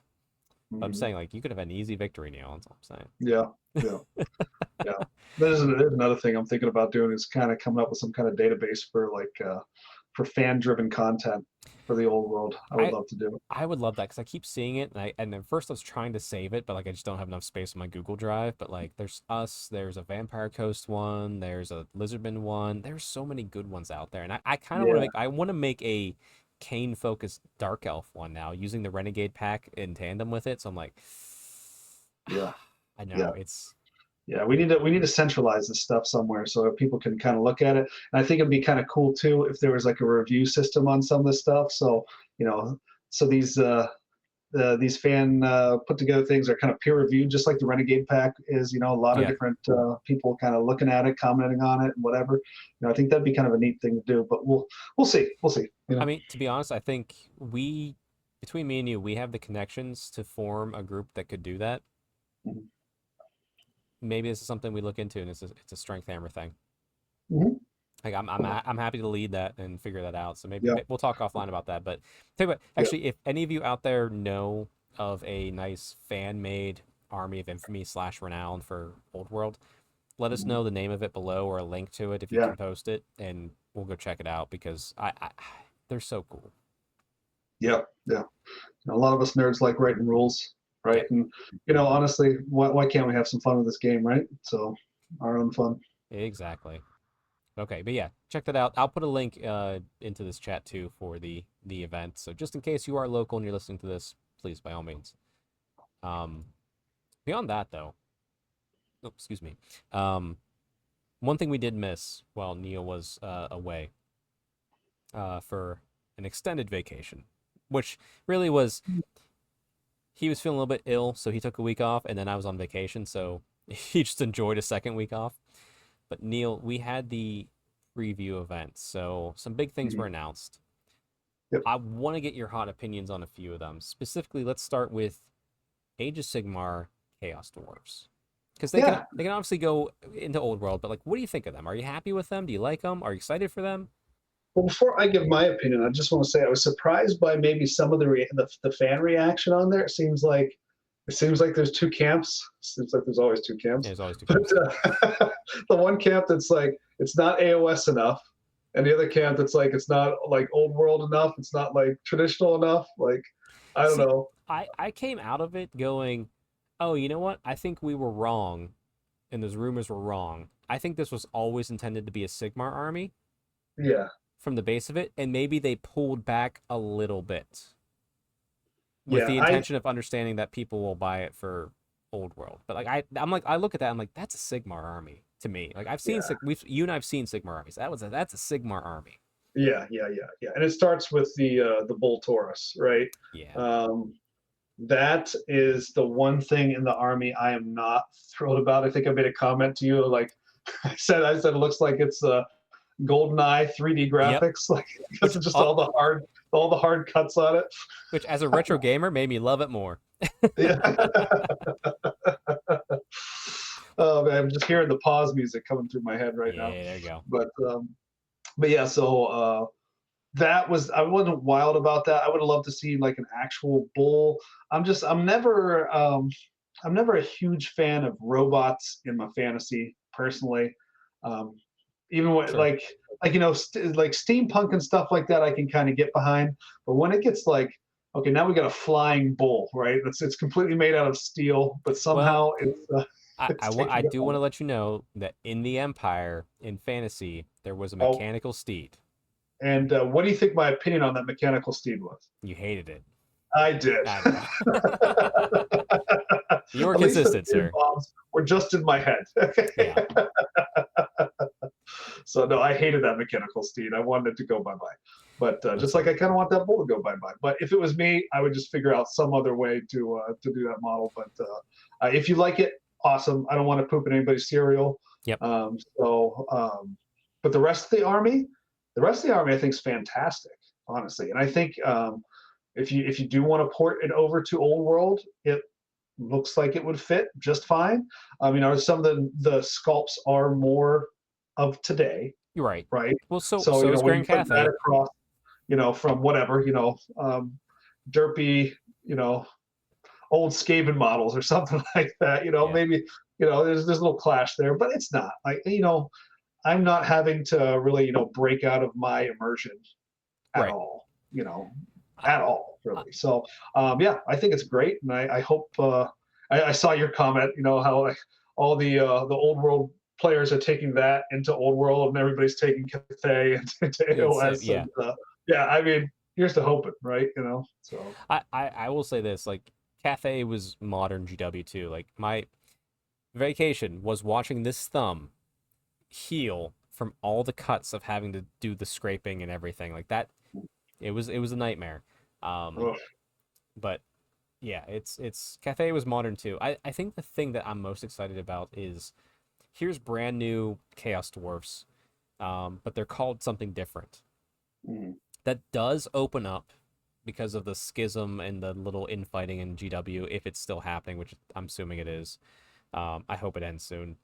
A: But I'm saying, like, you could have had an easy victory, Neil. That's all I'm saying.
C: Yeah. Yeah. There's another thing I'm thinking about doing is kind of coming up with some kind of database for for fan-driven content for the old world. I would love to do it.
A: I would love that because I keep seeing it, and then first I was trying to save it, but like I just don't have enough space on my Google Drive. But like, there's there's a Vampire Coast one, there's a Lizardman one. There's so many good ones out there, and I kind of want to make a Kane focused Dark Elf one now using the Renegade pack in tandem with it. So I'm like, I know it's.
C: Yeah, we need to centralize this stuff somewhere so that people can kind of look at it. And I think it'd be kind of cool too if there was like a review system on some of this stuff. So so these these fan put together things are kind of peer reviewed, just like the Renegade Pack is. A lot of different people kind of looking at it, commenting on it, and whatever. I think that'd be kind of a neat thing to do. But we'll see. We'll see.
A: I mean, to be honest, I think between me and you, we have the connections to form a group that could do that.
C: Mhm.
A: Maybe this is something we look into, and it's a strength hammer thing.
C: Mm-hmm.
A: Like I'm happy to lead that and figure that out. So maybe
C: Yeah.
A: we'll talk offline about that. But tell you what, actually, if any of you out there know of a nice fan-made army of infamy / renown for Old World, let us know the name of it below or a link to it if you can post it, and we'll go check it out because they're so cool.
C: Yeah. A lot of us nerds like writing rules, right? And honestly, why can't we have some fun with this game, right? So our own fun.
A: Exactly. Okay, but yeah, check that out. I'll put a link into this chat too for the event. So just in case you are local and you're listening to this, please, by all means. Beyond that, though, excuse me. One thing we did miss while Neil was away for an extended vacation, which really was, he was feeling a little bit ill, so he took a week off, and then I was on vacation, so he just enjoyed a second week off. But Neil, we had the preview event, so some big things were announced.
C: Yep.
A: I want to get your hot opinions on a few of them. Specifically, let's start with Age of Sigmar Chaos Dwarves. Because they can obviously go into Old World, but like, what do you think of them? Are you happy with them? Do you like them? Are you excited for them?
C: Well, before I give my opinion, I just want to say I was surprised by maybe some of the fan reaction on there. It seems like there's two camps. It seems like there's always two camps.
A: There's always two camps.
C: But the one camp that's like it's not AOS enough, and the other camp that's like it's not like Old World enough. It's not like traditional enough. Like I don't know.
A: I came out of it going, oh, you know what? I think we were wrong, and those rumors were wrong. I think this was always intended to be a Sigmar army.
C: Yeah.
A: From the base of it, and maybe they pulled back a little bit with the intention of understanding that people will buy it for Old World. But like I look at that, I'm like, that's a Sigmar army to me. Like I've seen you and I've seen Sigmar armies. That's a Sigmar army.
C: Yeah. And it starts with the Bull Taurus, right?
A: Yeah.
C: That is the one thing in the army I am not thrilled about. I think I made a comment to you, like I said it looks like it's GoldenEye 3D graphics, like because of just all the hard cuts on it.
A: Which, as a retro gamer, made me love it more.
C: Yeah. Oh man, I'm just hearing the pause music coming through my head right now.
A: Yeah, there you go.
C: But yeah, so I wasn't wild about that. I would have loved to see like an actual bull. I'm never a huge fan of robots in my fantasy personally. Even when, like like steampunk and stuff like that, I can kind of get behind. But when it gets like, okay, now we got a flying bull, right? It's completely made out of steel, but somehow
A: I do want to let you know that in the Empire, in fantasy, there was a mechanical steed.
C: And what do you think my opinion on that mechanical steed was?
A: You hated it.
C: I did.
A: You were consistent, sir.
C: Were just in my head.
A: Yeah.
C: So no, I hated that mechanical steed. I wanted it to go bye-bye. But just like I kind of want that bull to go bye-bye. But if it was me, I would just figure out some other way to do that model. But if you like it, awesome. I don't want to poop in anybody's cereal.
A: Yep.
C: But the rest of the army, I think is fantastic, honestly. And I think if you do want to port it over to Old World, it looks like it would fit just fine. Some of the sculpts are more of today.
A: You're right.
C: Right.
A: Well, so
C: is
A: Grand Cathay.
C: Across, from whatever, derpy, old Skaven models or something like that. Maybe there's this little clash there, but it's not like I'm not having to really break out of my immersion at all. At all, really. So I think it's great, and I hope I saw your comment. How like all the Old World players are taking that into Old World, and everybody's taking Cathay into AOS.
A: Yeah.
C: And, I mean, here's to hoping, right? So
A: I will say this: like Cathay was modern GW too. Like my vacation was watching this thumb heal from all the cuts of having to do the scraping and everything like that. It was a nightmare. But Yeah, it's Cathay was modern too. I think the thing that I'm most excited about is here's brand new Chaos Dwarfs, but they're called something different.
C: Mhm.
A: That does open up because of the schism and the little infighting in GW, if it's still happening, which I'm assuming it is. I hope it ends soon.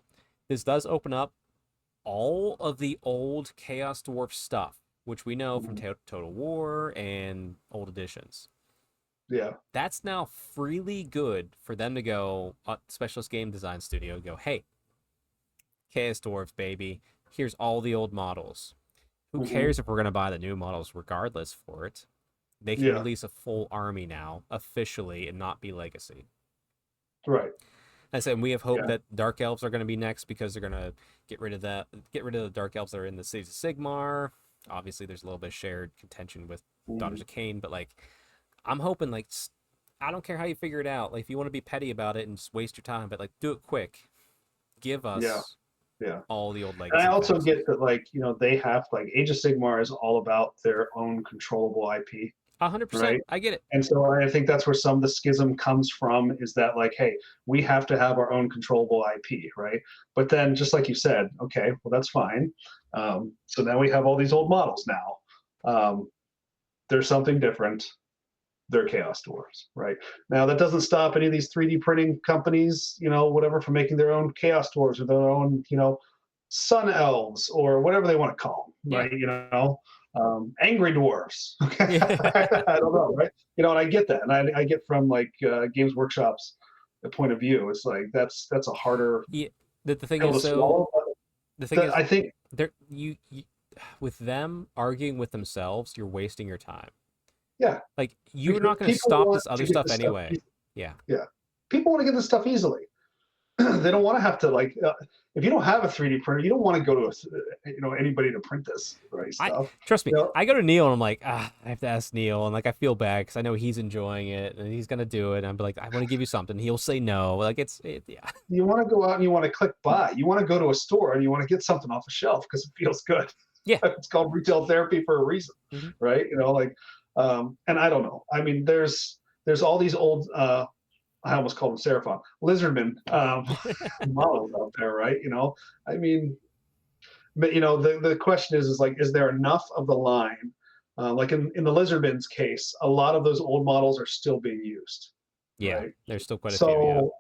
A: This does open up all of the old Chaos Dwarf stuff, which we know from
C: Mhm.
A: Total War and old editions.
C: Yeah.
A: That's now freely good for them to go, Specialist Game Design Studio, go, hey, Chaos Dwarves, baby, here's all the old models. Who
C: Hmm.
A: cares if we're going to buy the new models regardless for it? They can
C: Yeah.
A: release a full army now, officially, and not be legacy.
C: Right.
A: I said we have hope
C: Yeah.
A: that Dark Elves are going to be next because they're going to get rid of the Dark Elves that are in the Cities of Sigmar. Obviously, there's a little bit of shared contention with Daughters
C: Mhm.
A: of Cain, but like, I'm hoping like, I don't care how you figure it out. Like, if you want to be petty about it and just waste your time, but like, do it quick. Give
C: Yeah.
A: us
C: Yeah.
A: all the old
C: And I
A: legacy
C: also
A: packs.
C: get that, like, they have, like, Age of Sigmar is all about their own controllable IP,
A: 100%.
C: right?
A: I get it.
C: And so I think that's where some of the schism comes from, is that, like, hey, we have to have our own controllable IP, right? But then, just like you said, okay, well, that's fine. So now we have all these old models now. There's something different. They're Chaos Dwarfs, right? Now, that doesn't stop any of these 3D printing companies, whatever, from making their own Chaos Dwarfs or their own, Sun Elves or whatever they want to call them,
A: Yeah.
C: right? Angry Dwarfs. Okay,
A: Yeah.
C: I don't know, right? And I get that, and I get from, like, Games Workshop's point of view. It's like that's a harder
A: Yeah. The thing
C: pill
A: is,
C: to
A: so
C: swallow.
A: the thing
C: But
A: is,
C: I think
A: they're you with them arguing with themselves, you're wasting your time.
C: yeah,
A: Like, you're
C: because
A: not going to
C: people
A: stop
C: want
A: this
C: to
A: other
C: get
A: stuff
C: this stuff.
A: anyway. Yeah.
C: Yeah, people want to get this stuff easily. They don't want to have to, like, if you don't have a 3D printer, you don't want to go to anybody to print this, right,
A: I
C: stuff.
A: trust me.
C: You know,
A: I go to Neil and I'm like, I have to ask Neil, and like I feel bad because I know he's enjoying it and he's gonna do it. And I'm like, I want to give you something. He'll say no. Like yeah,
C: you want to go out and you want to click buy. You want to go to a store and you want to get something off a shelf because it feels good.
A: yeah.
C: It's called retail therapy for a reason,
A: Hmm.
C: right? Like, and I don't know. I mean, there's all these old, I almost called them Seraphon lizardmen, models out there, right? I mean, but the question is like, is there enough of the line? Like in the lizardmen's case, a lot of those old models are still being used,
A: Yeah.
C: right?
A: There's still quite a few. Yeah.
C: So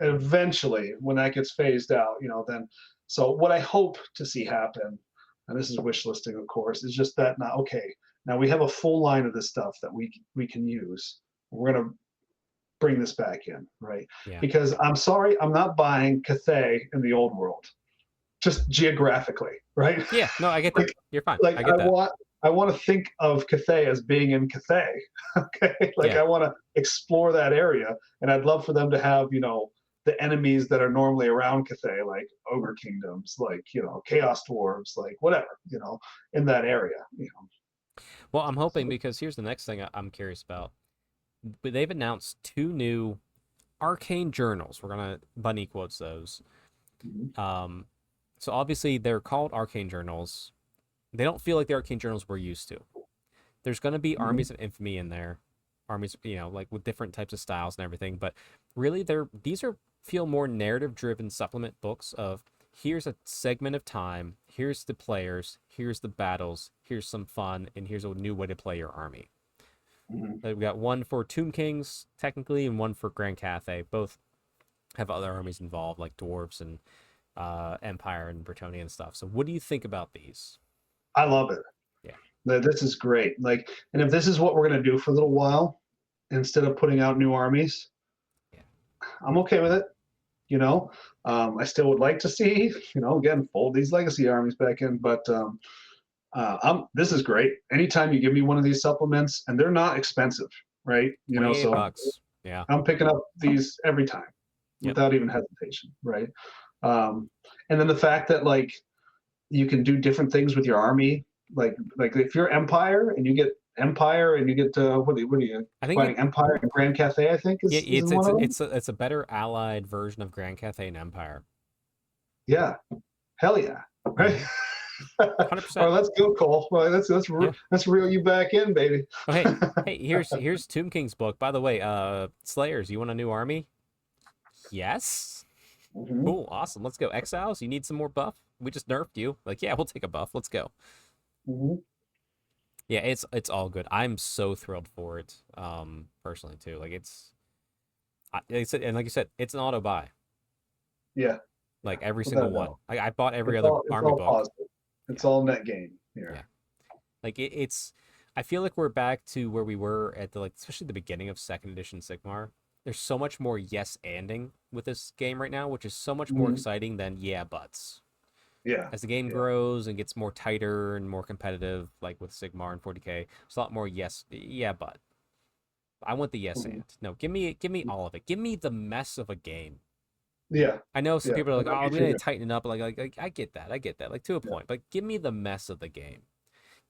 C: eventually, when that gets phased out, then, so what I hope to see happen, and this is wish listing, of course, is just that, now, okay, now we have a full line of this stuff that we can use. We're gonna bring this back in, right?
A: Yeah.
C: Because I'm sorry, I'm not buying Cathay in the old world, just geographically, right?
A: Yeah. No, I get that.
C: like,
A: You're fine.
C: like
A: I
C: I
A: get that.
C: want I want to think of Cathay as being in Cathay. Okay. Like,
A: Yeah.
C: I want to explore that area. And I'd love for them to have, the enemies that are normally around Cathay, like Ogre Kingdoms, like, Chaos Dwarves, like whatever, in that area.
A: Well, I'm hoping
C: So,
A: because here's the next thing I'm curious about. But they've announced 2 new arcane journals. We're gonna bunny quotes those.
C: mhm,
A: Um, so obviously they're called arcane journals. They don't feel like the arcane journals we're used to. There's gonna be
C: mhm,
A: armies of infamy in there, armies, like with different types of styles and everything. But really, these are feel more narrative driven supplement books of here's a segment of time, here's the players, here's the battles, here's some fun, and here's a new way to play your army.
C: mhm.
A: We've got one for Tomb Kings technically, and one for Grand Cathay. Both have other armies involved, like dwarves and Empire and Bretonnian stuff. So, what do you think about these?
C: I love it.
A: Yeah,
C: This is great. Like, and if this is what we're going to do for a little while, instead of putting out new armies,
A: yeah,
C: I'm okay with it. you know. I still would like to see, again, fold these legacy armies back in, but this is great. Anytime you give me one of these supplements, and they're not expensive, right?
A: 28
C: So
A: bucks. Yeah.
C: I'm picking up these every time
A: Yep.
C: without even hesitation, right? And then the fact that, like, you can do different things with your army, like if you're Empire and you get Empire and you get what are you
A: I think
C: fighting Empire and Grand Cathay? I think
A: yeah,
C: is in one of them.
A: it's a better allied version of Grand Cathay and Empire.
C: Yeah, hell yeah, right.
A: Mhm. 100%.
C: let's go, Cole. Well, let's reel you back in, baby.
A: Oh, hey, here's Tomb King's book. By the way, Slayers, you want a new army? Yes.
C: Mhm.
A: Cool, awesome. Let's go. Exiles, you need some more buff? We just nerfed you. Like, yeah, we'll take a buff. Let's go.
C: Mhm.
A: Yeah, it's all good. I'm so thrilled for it. Personally too. Like like you said, it's an auto buy.
C: Yeah.
A: Like every
C: Without
A: single
C: a
A: one.
C: doubt.
A: I bought every
C: It's
A: other
C: all, it's
A: army
C: all
A: book.
C: positive. It's all net gain here.
A: Yeah. Like it's I feel like we're back to where we were at the especially the beginning of second edition Sigmar. There's so much more yes anding with this game right now, which is so much more
C: Mhm.
A: exciting than yeah buts.
C: Yeah.
A: As the game grows and gets more tighter and more competitive, like with Sigmar and 40k, there's a lot more yes, yeah, but I want the yes and. No, give me all of it. Give me the mess of a game.
C: Yeah.
A: I know some
C: Yeah.
A: people are like,
C: I know
A: oh,
C: what
A: we
C: you're
A: need to tighten it up. Like I get that, like to a
C: Yeah.
A: point, but give me the mess of the game.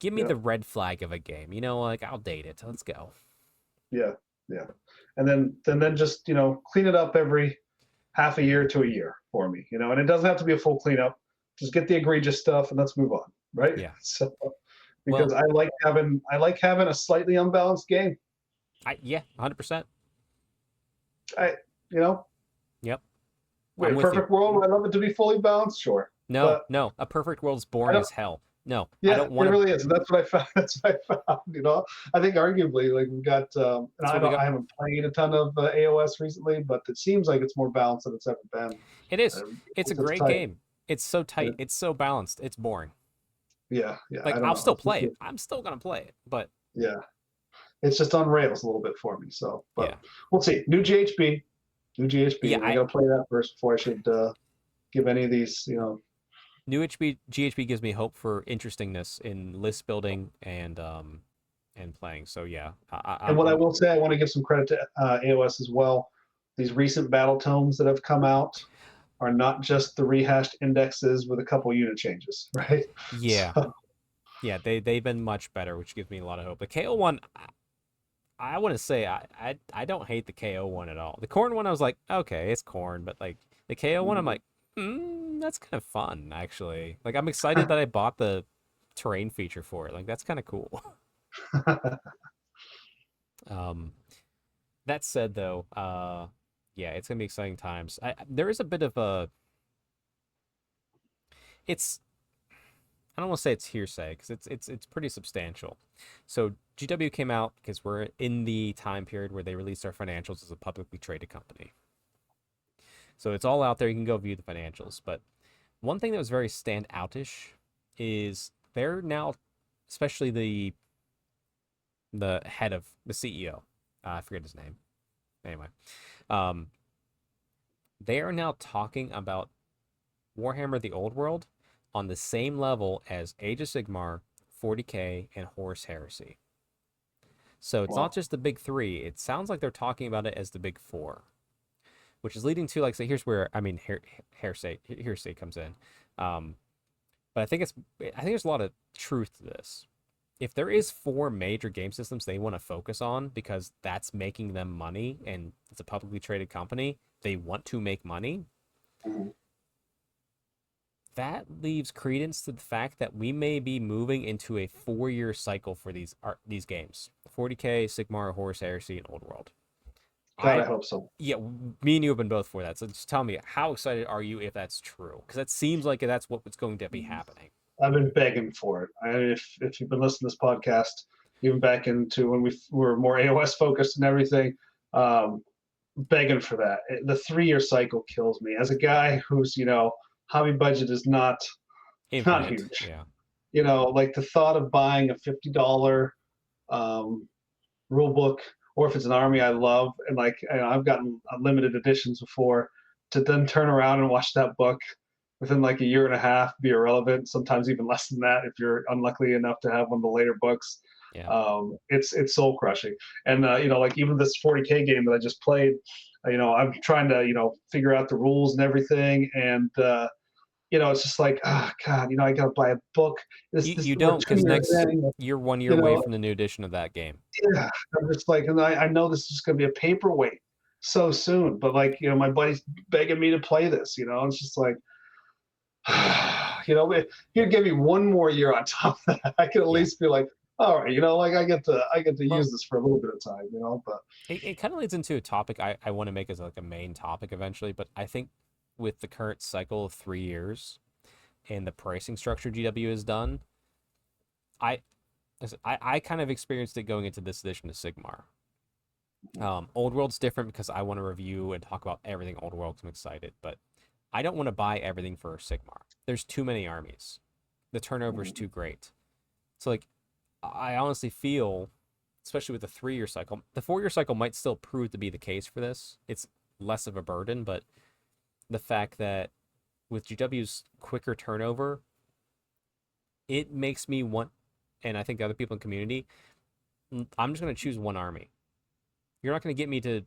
A: Give me
C: Yeah.
A: the red flag of a game. You know, like I'll date it. Let's go.
C: Yeah. Yeah. And then just, clean it up every half a year to a year for me, and it doesn't have to be a full cleanup. Just get the egregious stuff and let's move on. Right.
A: Yeah.
C: So,
A: Well,
C: because I like having a slightly unbalanced game.
A: 100%. Yep.
C: Wait,
A: I'm
C: a
A: with you.
C: perfect world, would I love it to be fully balanced? Sure.
A: No,
C: But
A: a perfect world's boring as hell. No, I
C: yeah,
A: don't want
C: it really is. That's what I found. That's what I found. I think arguably, like we've got, and I haven't played a ton of AOS recently, but it seems like it's more balanced than it's ever been.
A: It is. It's a great
C: tight.
A: game. It's so tight. It's so balanced. It's boring.
C: Yeah.
A: Like I'll still play it. I'm still gonna play it, but
C: yeah, it's just on rails a little bit for me. So, but
A: yeah,
C: we'll see. New GHB.
A: Yeah,
C: I gotta play that first before I should give any of these.
A: New GHB gives me hope for interestingness in list building and playing. So yeah,
C: And what I will say, I want to give some credit to AOS as well. These recent battle tomes that have come out are not just the rehashed indexes with a couple unit changes, right?
A: Yeah,
C: So,
A: yeah, they've been much better, which gives me a lot of hope. The KO one, I want to say I don't hate the KO one at all. The corn one, I was like, okay, it's corn, but like the KO one, I'm like, that's kind of fun actually. Like I'm excited that I bought the terrain feature for it. Like that's kind of cool. That said though, yeah, it's gonna be exciting times. There is a bit of a I don't want to say it's hearsay because it's pretty substantial. So GW came out because we're in the time period where they released our financials as a publicly traded company. So it's all out there. You can go view the financials. But one thing that was very standoutish is they're now, especially the head of the CEO, I forget his name. Anyway, they are now talking about Warhammer: The Old World on the same level as Age of Sigmar, 40k, and Horus Heresy. So it's not just the big three. It sounds like they're talking about it as the big four, which is leading to like, say, here's where hearsay comes in. But I think there's a lot of truth to this. If there is 4 major game systems they want to focus on because that's making them money and it's a publicly traded company, they want to make money. That leaves credence to the fact that we may be moving into a 4-year cycle for these games: 40k, Sigmar, Horus Heresy, and Old World.
C: God, I hope so.
A: Yeah, me and you have been both for that. So just tell me, how excited are you if that's true? Because that seems like that's what's going to be happening.
C: I've been begging for it. If you've been listening to this podcast, even back into when we were more AOS focused and everything, begging for that. The 3-year cycle kills me. As a guy whose hobby budget is not huge.
A: Yeah.
C: Like the thought of buying a $50 rule book, or if it's an army I love, and like I've gotten limited editions before, to then turn around and watch that book within like a year and a half be irrelevant, sometimes even less than that if you're unlucky enough to have one of the later books.
A: Yeah.
C: It's soul crushing. And like even this 40k game that I just played, I'm trying to figure out the rules and everything, and it's just like, oh God, I gotta buy a book.
A: You don't, because you're 1 year away from the new edition of that game.
C: Yeah, I'm just like, and I know this is gonna be a paperweight so soon, but like my buddy's begging me to play this. It's just like, if you'd give me one more year on top of that, I could at least be like, all right, like I get to
A: Well,
C: use this for a little bit of time, but
A: it kind of leads into a topic I want to make as like a main topic eventually, but I think with the current cycle of 3 years and the pricing structure GW has done, I I kind of experienced it going into this edition of Sigmar. Old World's different because I want to review and talk about everything Old World 'cause I'm excited, but I don't want to buy everything for Sigmar. There's too many armies. The turnover is too great. So like, I honestly feel, especially with the 3 year cycle, the 4 year cycle might still prove to be the case for this. It's less of a burden, but the fact that with GW's quicker turnover, it makes me want, and I think other people in the community, I'm just going to choose one army. You're not going to get me to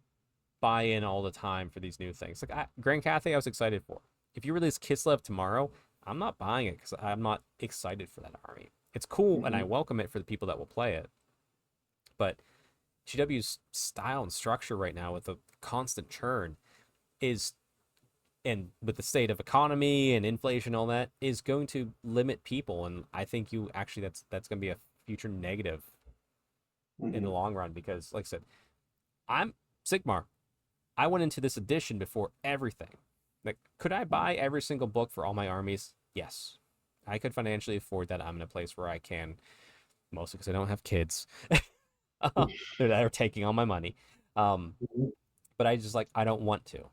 A: buy in all the time for these new things. Like Grand Cathay, I was excited for. If you release Kislev tomorrow, I'm not buying it because I'm not excited for that army. It's cool, and I welcome it for the people that will play it. But GW's style and structure right now with the constant churn is, and with the state of economy and inflation, all that is going to limit people. And I think that's going to be a future negative in the long run because, like I said, I'm Sigmar. I went into this edition before everything. Like, could I buy every single book for all my armies? Yes. I could financially afford that. I'm in a place where I can, mostly because I don't have kids that are taking all my money. But I don't want to.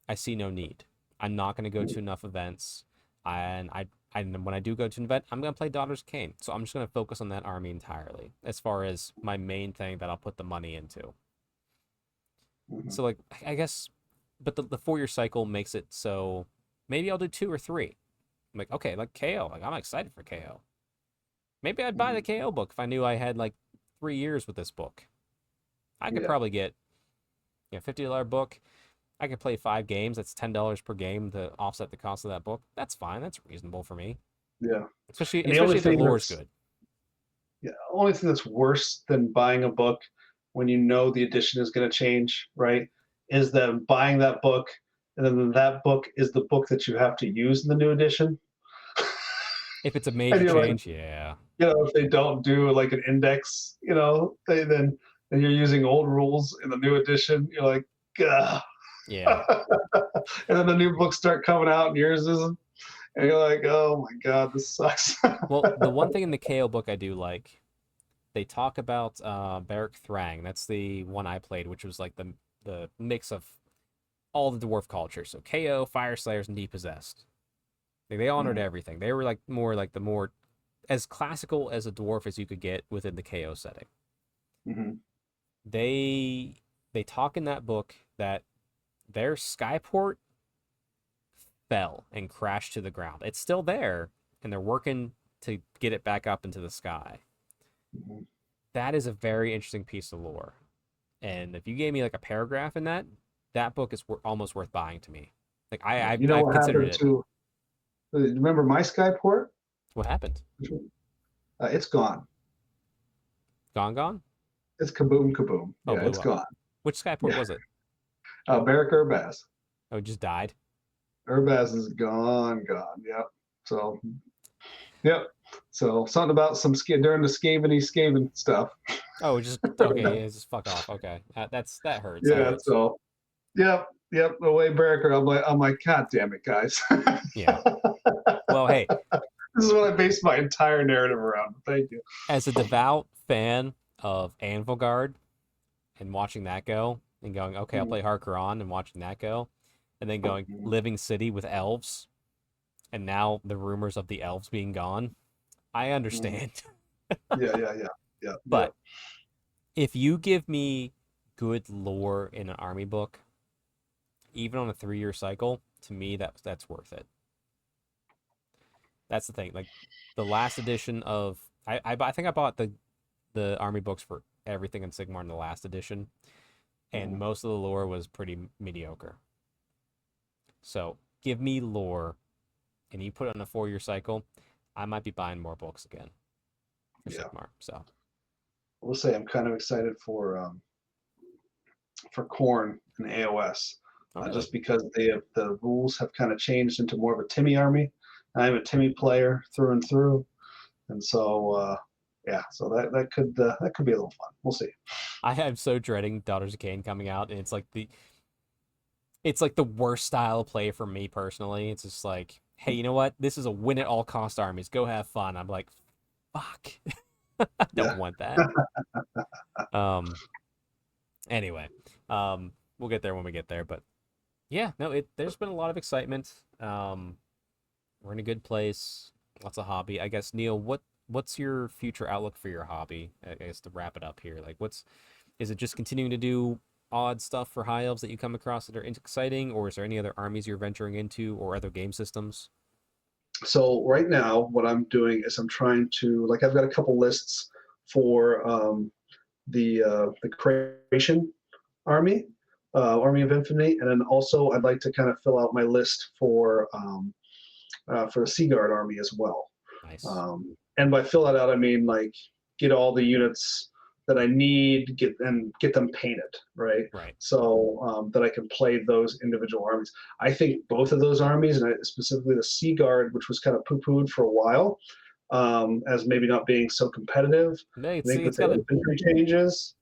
A: I see no need. I'm not going to go to enough events. And when I do go to an event, I'm going to play Daughters of Cain. So I'm just going to focus on that army entirely as far as my main thing that I'll put the money into. So like, I guess, but the 4 year cycle makes it so maybe I'll do 2 or 3. I'm like, okay, like KO, like I'm excited for KO. Maybe I'd buy the KO book if I knew I had like 3 years with this book. I could probably get $50 book. I could play 5 games. That's $10 per game to offset the cost of that book. That's fine. That's reasonable for me.
C: Yeah.
A: Especially if the lore's good.
C: Yeah. The only thing that's worse than buying a book when you know the edition is going to change, right, is that buying that book and then that book is the book that you have to use in the new edition.
A: If it's a major change,
C: if they don't do like an index, then you're using old rules in the new edition. You're like, gah.
A: Yeah.
C: And then the new books start coming out and yours isn't. And you're like, oh my God, this sucks.
A: Well, the one thing in the KO book I do like, they talk about Beric Thrang. That's the one I played, which was like the mix of all the dwarf culture. So KO, Fire Slayers, and Depossessed. They honored everything. They were like the more as classical as a dwarf as you could get within the KO setting. They talk in that book that their skyport fell and crashed to the ground. It's still there, and they're working to get it back up into the sky. That is a very interesting piece of lore. And if you gave me like a paragraph in that book is almost worth buying to me. Like I've considered it.
C: Remember my skyport?
A: What happened?
C: It's gone.
A: Gone?
C: It's kaboom.
A: Oh,
C: yeah, it's gone.
A: Which skyport was it?
C: Barrack Urbaz.
A: Oh, it just died?
C: Urbaz is gone. Yep. So, yep. So something about some during the Skaven stuff.
A: Oh, just okay. Just fuck off. Okay, that hurts.
C: Yeah. So, yep. The way Barracker, I'm like, God damn it, guys.
A: Yeah. Well, hey.
C: This is what I based my entire narrative around. Thank you.
A: As a devout fan of Anvilgard and watching that go and going, okay, I'll play Harkeron and watching that go, and then going Living City with elves, and now the rumors of the elves being gone. I understand.
C: Yeah.
A: But if you give me good lore in an army book, even on a 3 year cycle, to me that's worth it. That's the thing. Like the last edition of I think I bought the army books for everything in Sigmar in the last edition, and most of the lore was pretty mediocre. So give me lore, and you put it on a 4 year cycle, I might be buying more books again for Sigmar. So
C: we'll say I'm kind of excited for Khorne and AOS, just because the rules have kind of changed into more of a Timmy army. I'm a Timmy player through and through, and so yeah, so that could be a little fun. We'll see.
A: I am so dreading Daughters of Cain coming out, and it's like the worst style of play for me personally. It's just like, hey, you know what? This is a win at all cost armies. Go have fun. I'm like, fuck. I don't
C: Yeah.
A: want that. Anyway, we'll get there when we get there, but yeah, no, there's been a lot of excitement. We're in a good place. Lots of hobby. I guess, Neil, what's your future outlook for your hobby? I guess to wrap it up here, like is it just continuing to do odd stuff for high elves that you come across that are exciting, or is there any other armies you're venturing into or other game systems?
C: So right now, what I'm doing is I'm trying to, like, I've got a couple lists for the creation army, army of infamy, and then also I'd like to kind of fill out my list for the Sea Guard army as well.
A: Nice.
C: And by fill it out, I mean like get all the units that I need, get them painted, right?
A: Right.
C: So that I can play those individual armies. I think both of those armies, and specifically the Sea Guard, which was kind of poo-pooed for a while, as maybe not being so competitive.
A: No,
C: I think with the infantry changes,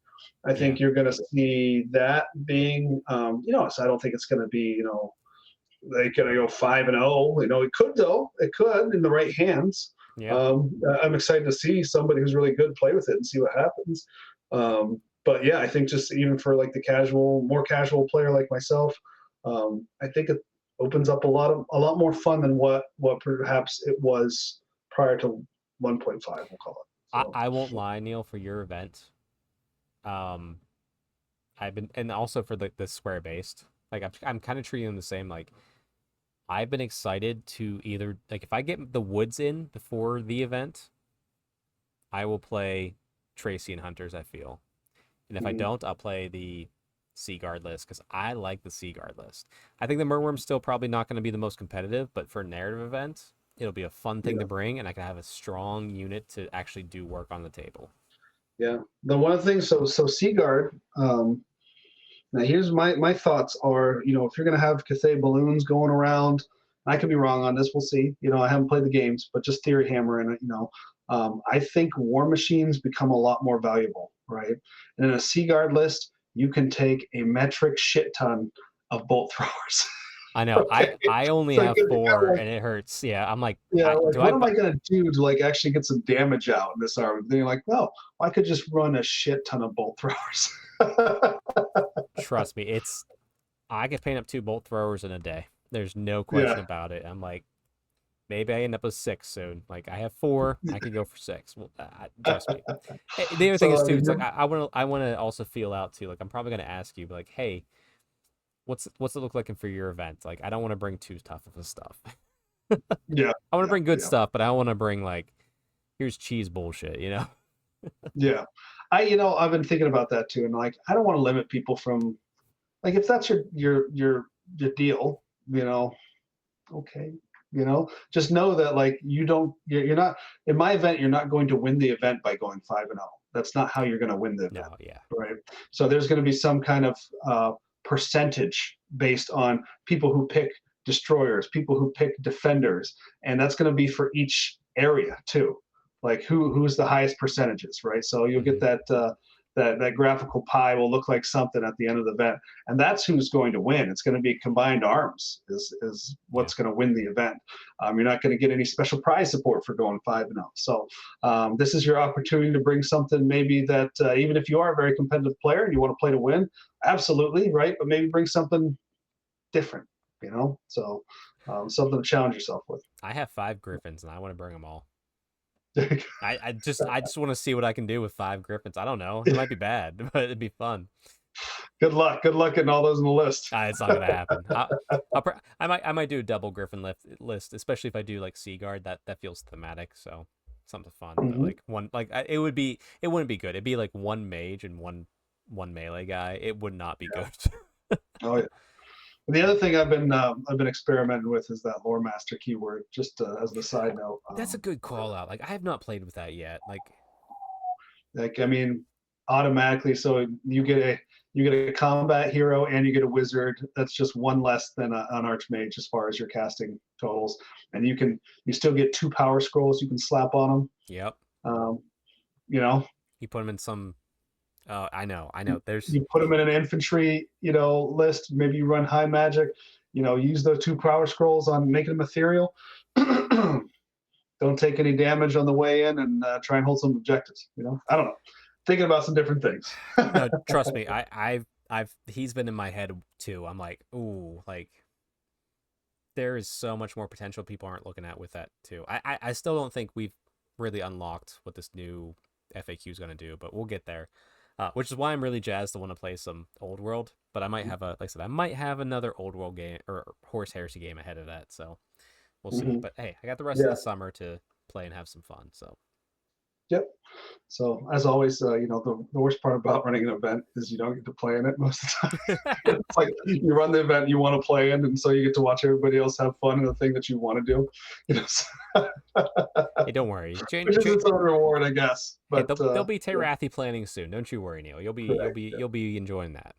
C: I think you're going to see that being, so I don't think it's going to be, they're going to go 5-0. It could though. It could in the right hands.
A: Yeah.
C: I'm excited to see somebody who's really good play with it and see what happens. But yeah, I think just even for like the more casual player like myself, I think it opens up a lot more fun than what perhaps it was prior to 1.5. We'll call it. So.
A: I won't lie, Neil, for your event. I've been, and also for the square based, like I'm kind of treating them the same. Like I've been excited to either, like, if I get the woods in before the event, I will play Tracy and Hunters, I feel. And if I don't, I'll play the Sea Guard list because I like the Sea Guard list. I think the Merworm's still probably not going to be the most competitive, but for a narrative event, it'll be a fun thing to bring, and I can have a strong unit to actually do work on the table.
C: Yeah. The one thing, so Sea Guard, now here's my thoughts are, if you're going to have Cathay balloons going around, I could be wrong on this, we'll see. I haven't played the games, but just theory hammering it, I think war machines become a lot more valuable, right? And in a Sea Guard list, you can take a metric shit ton of bolt throwers.
A: I know. Okay. I only have 4, and it hurts. Yeah, I'm like,
C: yeah. What am I gonna do to like actually get some damage out in this army? Then you're like, no, I could just run a shit ton of bolt throwers.
A: Trust me, I could paint up 2 bolt throwers in a day. There's no question about it. I'm like, maybe I end up with 6 soon. Like I have 4, I could go for 6. Well, trust me. The other thing is too, it's like I want to also feel out too. Like I'm probably gonna ask you, like, hey, what's it look like for your event? Like I don't want to bring too tough of a stuff.
C: Yeah,
A: I want to bring good stuff, but I don't want to bring like, here's cheese bullshit,
C: Yeah, I've been thinking about that too, and like I don't want to limit people from, like, if that's your deal, okay, just know that like you're not in my event. You're not going to win the event by going 5-0. That's not how you're going to win the event.
A: No, yeah,
C: right. So there's going to be some kind of percentage based on people who pick destroyers, people who pick defenders, and that's going to be for each area too. Like who's the highest percentages, right? So you'll get that that graphical pie will look like something at the end of the event, and that's who's going to win. It's going to be combined arms is what's going to win the event. You're not going to get any special prize support for going 5-0. So this is your opportunity to bring something maybe that even if you are a very competitive player and you want to play to win, absolutely, right? But maybe bring something different, So something to challenge yourself with.
A: I have 5 Griffins, and I want to bring them all. I just want to see what I can do with 5 Griffins. I don't know. It might be bad, but it'd be fun.
C: Good luck getting all those in the list.
A: It's not gonna happen. I might do a double Griffin list, especially if I do like Sea Guard. That feels thematic, so something fun. But like it wouldn't be good. It'd be like 1 mage and one melee guy. It would not be good.
C: Oh yeah. The other thing I've been experimenting with is that lore master keyword. Just as a side note,
A: that's a good call out. Like I have not played with that yet.
C: I mean, automatically. So you get a combat hero and you get a wizard. That's just one less than an archmage as far as your casting totals. And you still get 2 power scrolls you can slap on them.
A: Yep.
C: You know,
A: You put them in some. I know. There's.
C: you put them in an infantry, list. Maybe you run high magic. Use those 2 power scrolls on making them ethereal. Don't take any damage on the way in, and try and hold some objectives. I don't know. Thinking about some different things.
A: No, trust me. He's been in my head too. I'm like, ooh, like there is so much more potential people aren't looking at with that too. I still don't think we've really unlocked what this new FAQ is going to do, but we'll get there. Which is why I'm really jazzed to want to play some Old World. But I might have like I said, I might have another Old World game or Horse Heresy game ahead of that. So we'll see. But hey, I got the rest of the summer to play and have some fun. So.
C: Yep. So as always, the worst part about running an event is you don't get to play in it most of the time. It's like you run the event you want to play in, and so you get to watch everybody else have fun in the thing that you want to do.
A: Hey, don't worry.
C: Which is its own reward, I guess. But
A: hey, there'll be Terathi planning soon. Don't you worry, Neil. You'll be enjoying that.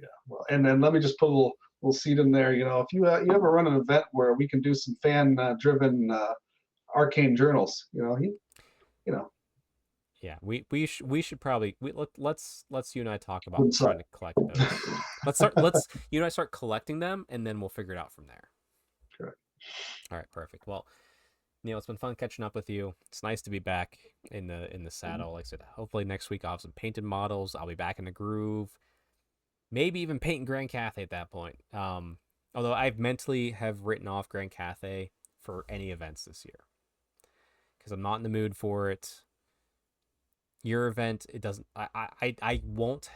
C: Yeah. Well, and then let me just put a little seed in there. If you ever run an event where we can do some fan driven arcane journals,
A: Yeah, we should probably let's you and I talk about trying to collect those. Let's you and I start collecting them, and then we'll figure it out from there.
C: Correct.
A: All right, perfect. Well, Neil, it's been fun catching up with you. It's nice to be back in the saddle. Like I said, hopefully next week I'll have some painted models. I'll be back in the groove. Maybe even painting Grand Cathay at that point. Although I've mentally have written off Grand Cathay for any events this year because I'm not in the mood for it. Your event, it doesn't. I won't.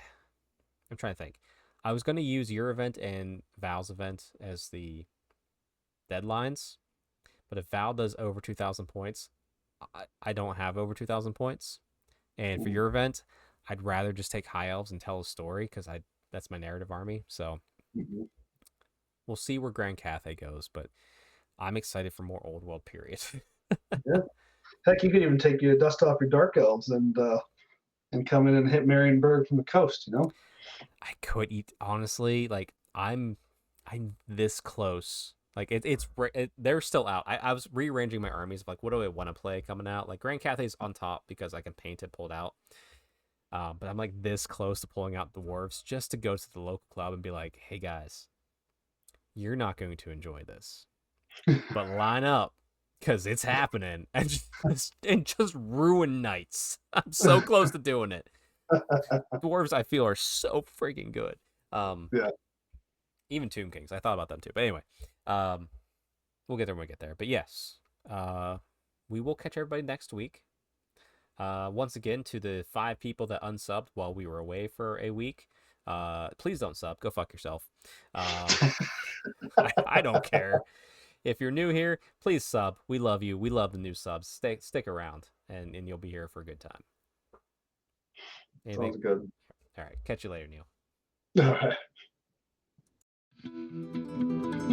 A: I'm trying to think. I was going to use your event and Val's event as the deadlines, but if Val does over 2,000 points, I don't have over 2,000 points. And for your event, I'd rather just take High Elves and tell a story because that's my narrative army. So we'll see where Grand Cathay goes, but I'm excited for more Old World period.
C: Yeah. Heck, you could even take you dust off your Dark Elves and come in and hit Marienburg from the coast.
A: I could eat honestly. Like I'm this close. Like they're still out. I was rearranging my armies of like what do I want to play coming out. Like Grand Cathay's on top because I can paint it pulled out. But I'm like this close to pulling out the dwarves just to go to the local club and be like, hey guys, you're not going to enjoy this, but line up. Because it's happening and just ruin nights. I'm so close to doing it. Dwarves, I feel, are so freaking good.
C: Yeah.
A: Even Tomb Kings, I thought about them too. But anyway, we'll get there when we get there. But yes, we will catch everybody next week. Once again, to the 5 people that unsubbed while we were away for a week, please don't sub. Go fuck yourself. I don't care. If you're new here, please sub. We love you. We love the new subs. Stick around, and you'll be here for a good time.
C: Sounds good.
A: All right. Catch you later, Neil.
C: All right.